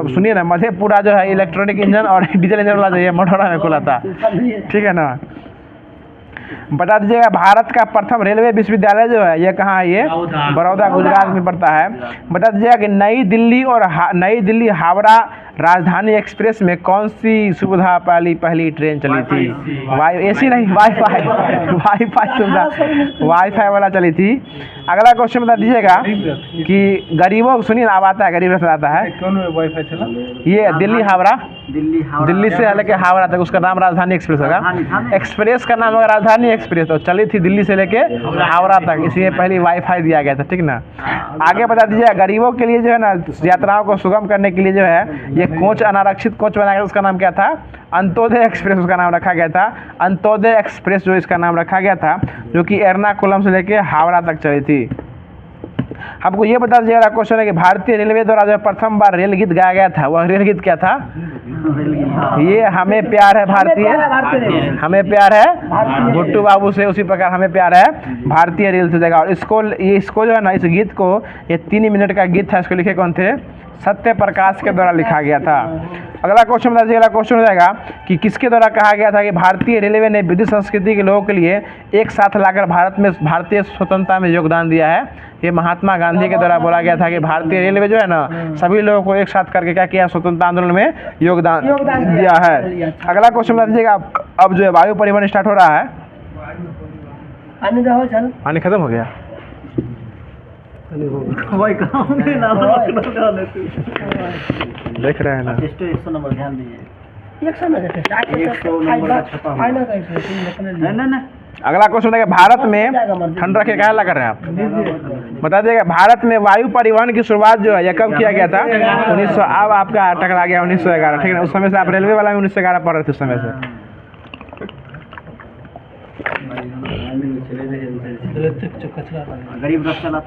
सुनिए ना, मधेपुरा जो है इलेक्ट्रॉनिक इंजन और डीजल इंजन वाला जो है मढ़ौरा में खुला था, ठीक है ना। बता दीजिएगा भारत का प्रथम रेलवे विश्वविद्यालय जो है ये कहाँ है? ये बड़ौदा गुजरात में पड़ता है। बता दीजिएगा कि नई दिल्ली हावड़ा राजधानी एक्सप्रेस में कौन सी सुविधा पहली ट्रेन चली थी? एसी नहीं, वाईफाई सुविधा, वाईफाई वाला चली थी। अगला क्वेश्चन बता दीजिएगा कि गरीबों, सुनिए अब आता है, गरीब रथ आता है। कौन वाईफाई चला? ये दिल्ली से लेके हावड़ा तक, उसका नाम राजधानी एक्सप्रेस होगा। एक्सप्रेस का नाम होगा राजधानी एक्सप्रेस, और चली थी दिल्ली से लेके हावड़ा तक, इसलिए पहली वाईफाई दिया गया था, ठीक ना। आगे बता दीजिएगा गरीबों के लिए जो है ना यात्राओं को सुगम करने के लिए जो है ये कोच, अनारक्षित कोच बनाया गया, उसका नाम क्या था? अंत्योदय एक्सप्रेस उसका नाम रखा गया था। अंत्योदय एक्सप्रेस जो इसका नाम रखा गया था, जो कि एर्नाकुलम से लेके हावड़ा तक चली थी। आपको ये बता दीजिएगा क्वेश्चन है कि भारतीय रेलवे द्वारा जो प्रथम बार रेल गीत गाया गया था वह रेल गीत क्या था? ये हमें प्यार है भारतीय, हमें प्यार है भुट्टू बाबू से, उसी प्रकार हमें प्यार है भारतीय रेल से जगह। और इसको जो है ना, इस गीत को, ये 3 मिनट का गीत था, इसको लिखे कौन थे? सत्य प्रकाश के द्वारा लिखा गया था। अगला क्वेश्चन बता दीजिएगा, क्वेश्चन हो जाएगा कि किसके द्वारा कहा गया था कि भारतीय रेलवे ने विविध संस्कृति के लोगों के लिए एक साथ लाकर भारत में भारतीय स्वतंत्रता में योगदान दिया है? ये महात्मा गांधी के द्वारा बोला गया था कि भारतीय रेलवे जो है ना, सभी लोगों को एक साथ करके क्या किया? स्वतंत्रता आंदोलन में योगदान दिया है। अगला क्वेश्चन बता दीजिएगा, अब जो है वायु परिवहन स्टार्ट हो रहा है। पानी खत्म हो गया? देख रहे हैं ना, 100 नंबर ध्यान दीजिए। 100 में अगला क्वेश्चन देखिए, भारत में ठंड रखे क्या कर रहे हैं आप? बता दिएगा, भारत में वायु परिवहन की शुरुआत जो है यह कब किया गया था? 1900। अब आपका टकरा गया 1911, ठीक है। उस समय से आप रेलवे वाला में 1911 पढ़ रहे थे उस समय से।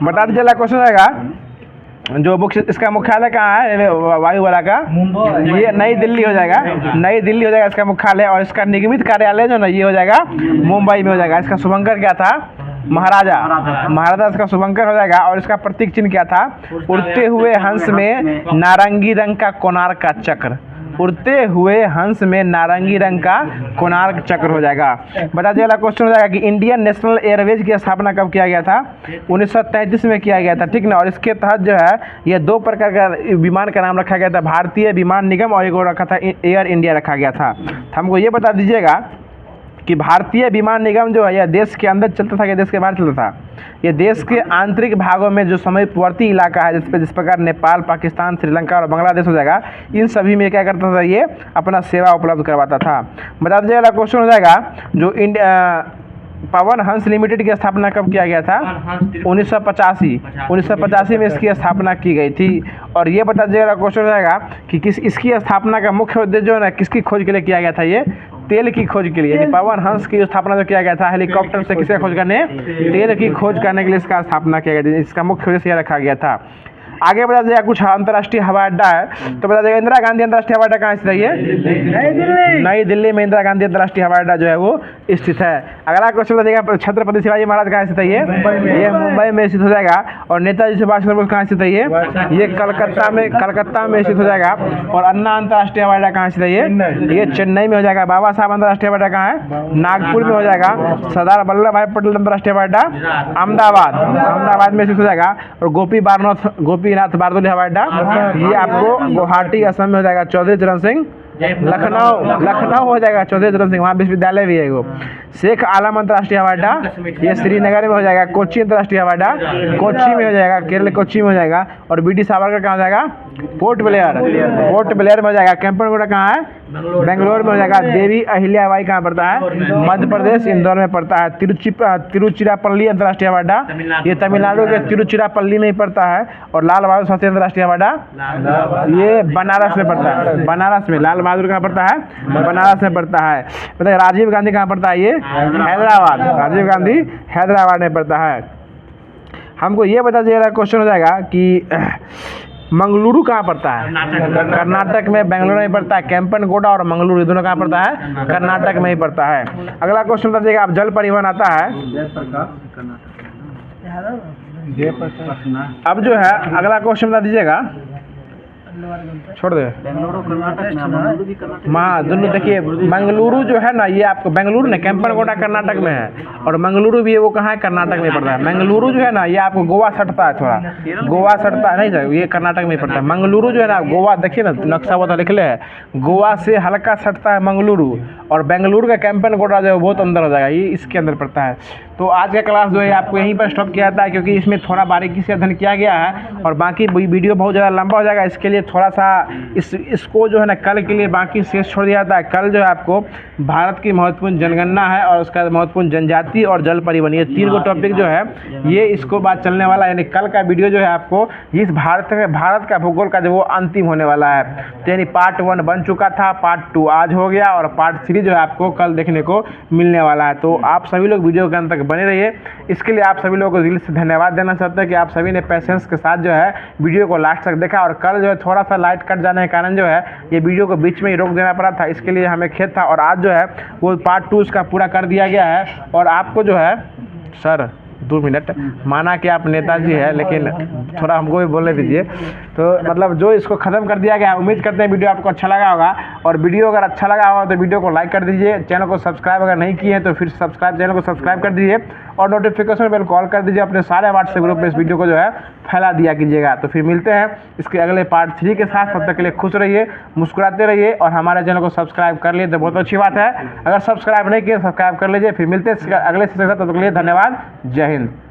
बता दीजिएगा क्वेश्चन आएगा, जो मुख्य इसका मुख्यालय कहाँ है वायु वाला का? ये नई दिल्ली हो जाएगा, नई दिल्ली हो जाएगा इसका मुख्यालय। और इसका निगमित कार्यालय जो ना, ये हो जाएगा मुंबई में हो जाएगा। इसका शुभंकर क्या था? महाराजा इसका शुभंकर हो जाएगा। और इसका प्रतीक चिन्ह क्या था? उड़ते हुए हंस में नारंगी रंग का कोणार्क का चक्र, उड़ते हुए हंस में नारंगी रंग का कोणार्क चक्र हो जाएगा। बता दिया क्वेश्चन हो जाएगा कि इंडियन नेशनल एयरवेज की स्थापना कब किया गया था? 1933 में किया गया था, ठीक ना। और इसके तहत जो है ये 2 प्रकार का विमान का नाम रखा गया था, भारतीय विमान निगम, और एक और रखा था एयर इंडिया रखा गया था। हमको ये बता दीजिएगा कि भारतीय विमान निगम जो है यह देश के अंदर चलता था या देश के बाहर चलता था? ये देश के आंतरिक भागों में जो समीपवर्ती इलाका है, जिस प्रकार नेपाल, पाकिस्तान, श्रीलंका और बांग्लादेश हो जाएगा, इन सभी में क्या करता था? ये अपना सेवा उपलब्ध करवाता था। बता दीजिएगा क्वेश्चन हो जाएगा, जो पवन हंस लिमिटेड की स्थापना कब किया गया था? 1985 में इसकी स्थापना की गई थी। और ये बता दीजिएगा क्वेश्चन हो जाएगा कि इसकी स्थापना का मुख्य उद्देश्य जो है ना, किसकी खोज के लिए किया गया था? ये तेल की खोज के लिए। पवन हंस की स्थापना जो किया गया था, हेलीकॉप्टर से किसका खोज करने? तेल की खोज करने के लिए इसका स्थापना किया गया था। इसका मुख्य उद्देश्य यह रखा गया था। आगे बता दीजिएगा कुछ अंतर्राष्ट्रीय हवाई अड्डा है, तो बता दीजिएगा इंदिरा गांधी अंतर्राष्ट्रीय हवाई अड्डा कहाँ स्थित है? ये नई दिल्ली में इंदिरा गांधी अंतर्राष्ट्रीय हवाई अड्डा जो है वो स्थित है। अगला क्वेश्चन बताइएगा, छत्रपति शिवाजी महाराज कहाँ स्थित है? ये मुंबई में स्थित हो जाएगा। और नेताजी सुभाष चंद्र बोस कहाँ स्थित है? ये कलकत्ता में स्थित हो जाएगा। और अन्ना अंतर्राष्ट्रीय हवाई अड्डा कहाँ स्थित है? ये चेन्नई में हो जाएगा। बाबा साहब अंतर्राष्ट्रीय हवाई अड्डा कहाँ है? नागपुर में हो जाएगा। सरदार वल्लभ भाई पटेल अंतर्राष्ट्रीय हवाई अड्डा अहमदाबाद में स्थित हो जाएगा। और गोपीनाथ बारदोली हवाई अड्डा ये आपको गुवाहाटी असम में हो जाएगा। चौधरी चरण सिंह लखनऊ हो जाएगा। चौधरी चरण सिंह, वहाँ विश्वविद्यालय भी है एगो। शेख आलम अंतर्राष्ट्रीय हवाई अड्डा ये श्रीनगर में हो जाएगा। कोच्चि अंतर्राष्ट्रीय हवाई अड्डा कोच्चि में हो जाएगा, केरल कोच्चि में हो जाएगा। और बी डी सावरकर कहाँ हो जाएगा? पोर्ट ब्लेयर में हो जाएगा। कैंपनगोड़ा कहाँ है? बेंगलोर में हो जाएगा। देवी अहिल्याबाई कहाँ पड़ता है? मध्य प्रदेश, इंदौर में पड़ता है। तिरुचिरापल्ली अंतर्राष्ट्रीय हवाई अड्डा ये तमिलनाडु के तिरुचिरापल्ली में ही पड़ता है। और लाल बहादुर शास्त्री अंतर्राष्ट्रीय हवाई अड्डा ये बनारस में पड़ता है। बनारस में लाल बहादुर कहाँ पड़ता है? बनारस में पड़ता है। बताइए राजीव गांधी कहाँ पड़ता है? ये हैदराबाद। राजीव गांधी हैदराबाद में पड़ता है। हमको ये बता दीजिएगा क्वेश्चन हो जाएगा कि मंगलुरु कहाँ पड़ता है? कर्नाटक में, बेंगलुरु में पड़ता है। कैंपनगोड़ा और मंगलुरु दोनों कहाँ पड़ता है? कर्नाटक में ही पड़ता है। अगला क्वेश्चन बता दीजिएगा, आप जल परिवहन आता है। अब जो है अगला क्वेश्चन बता दीजिएगा, छोड़ दे दोनों। देखिए मंगलुरु जो है ना, ये आपको बेंगलुरु ने कैंपनगोड़ा कर्नाटक में है। और मंगलुरु भी है वो कहाँ है? कर्नाटक में पड़ता है। मंगलुरु जो है ना, ये आपको गोवा सटता है, थोड़ा गोवा सटता है, नहीं सर ये कर्नाटक में पड़ता है। मंगलुरु जो है ना, गोवा देखिए ना नक्शा वो लिख ले है, गोवा से हल्का सटता है मंगलुरु। और बेंगलुरु का कैंपनगोड़ा जो है बहुत अंदर हो जाएगा, ये इसके अंदर पड़ता है। तो आज का क्लास जो है आपको यहीं पर स्टॉप किया जाता है, क्योंकि इसमें थोड़ा बारीकी से अध्ययन किया गया है। और बाकी वीडियो बहुत ज़्यादा लंबा हो जाएगा, इसके लिए थोड़ा सा इसको जो है ना कल के लिए बाकी शेष छोड़ दिया जाता है। कल जो है आपको भारत की महत्वपूर्ण जनगणना है और उसका महत्वपूर्ण जनजाति और जल परिवहन, ये 3 गो टॉपिक जो है ये इसको बाद चलने वाला है। यानी कल का वीडियो जो है आपको इस भारत का भूगोल का जो वो अंतिम होने वाला है। तो यानी पार्ट 1 बन चुका था, पार्ट 2 आज हो गया और पार्ट 3 जो है आपको कल देखने को मिलने वाला है। तो आप सभी लोग वीडियो के अंत तक बने रहिए। इसके लिए आप सभी लोगों को दिल से धन्यवाद देना चाहते हैं कि आप सभी ने पेशेंस के साथ जो है वीडियो को लास्ट तक देखा। और कल जो है थोड़ा सा लाइट कट जाने के कारण जो है ये वीडियो को बीच में ही रोक देना पड़ा था, इसके लिए हमें खेद था। और आज जो है वो पार्ट 2 उसका पूरा कर दिया गया है। और आपको जो है सर 2 मिनट, माना कि आप नेताजी है लेकिन थोड़ा हमको भी बोलने दीजिए। तो मतलब जो इसको ख़त्म कर दिया गया है, उम्मीद करते हैं वीडियो आपको अच्छा लगा होगा। और वीडियो अगर अच्छा लगा होगा तो वीडियो को लाइक कर दीजिए, चैनल को सब्सक्राइब अगर नहीं किए हैं तो फिर चैनल को सब्सक्राइब कर दीजिए और नोटिफिकेशन बेल कॉल कर दीजिए। अपने सारे व्हाट्सएप ग्रुप में इस वीडियो को जो है फैला दिया कीजिएगा। तो फिर मिलते हैं इसके अगले पार्ट 3 के साथ। तब तक के लिए खुश रहिए, मुस्कुराते रहिए और हमारे चैनल को सब्सक्राइब कर लिए तो बहुत अच्छी बात है। अगर सब्सक्राइब नहीं किए सब्सक्राइब कर लीजिए। फिर मिलते हैं अगले सेशन के साथ, तब तक के लिए धन्यवाद। जय हिंद।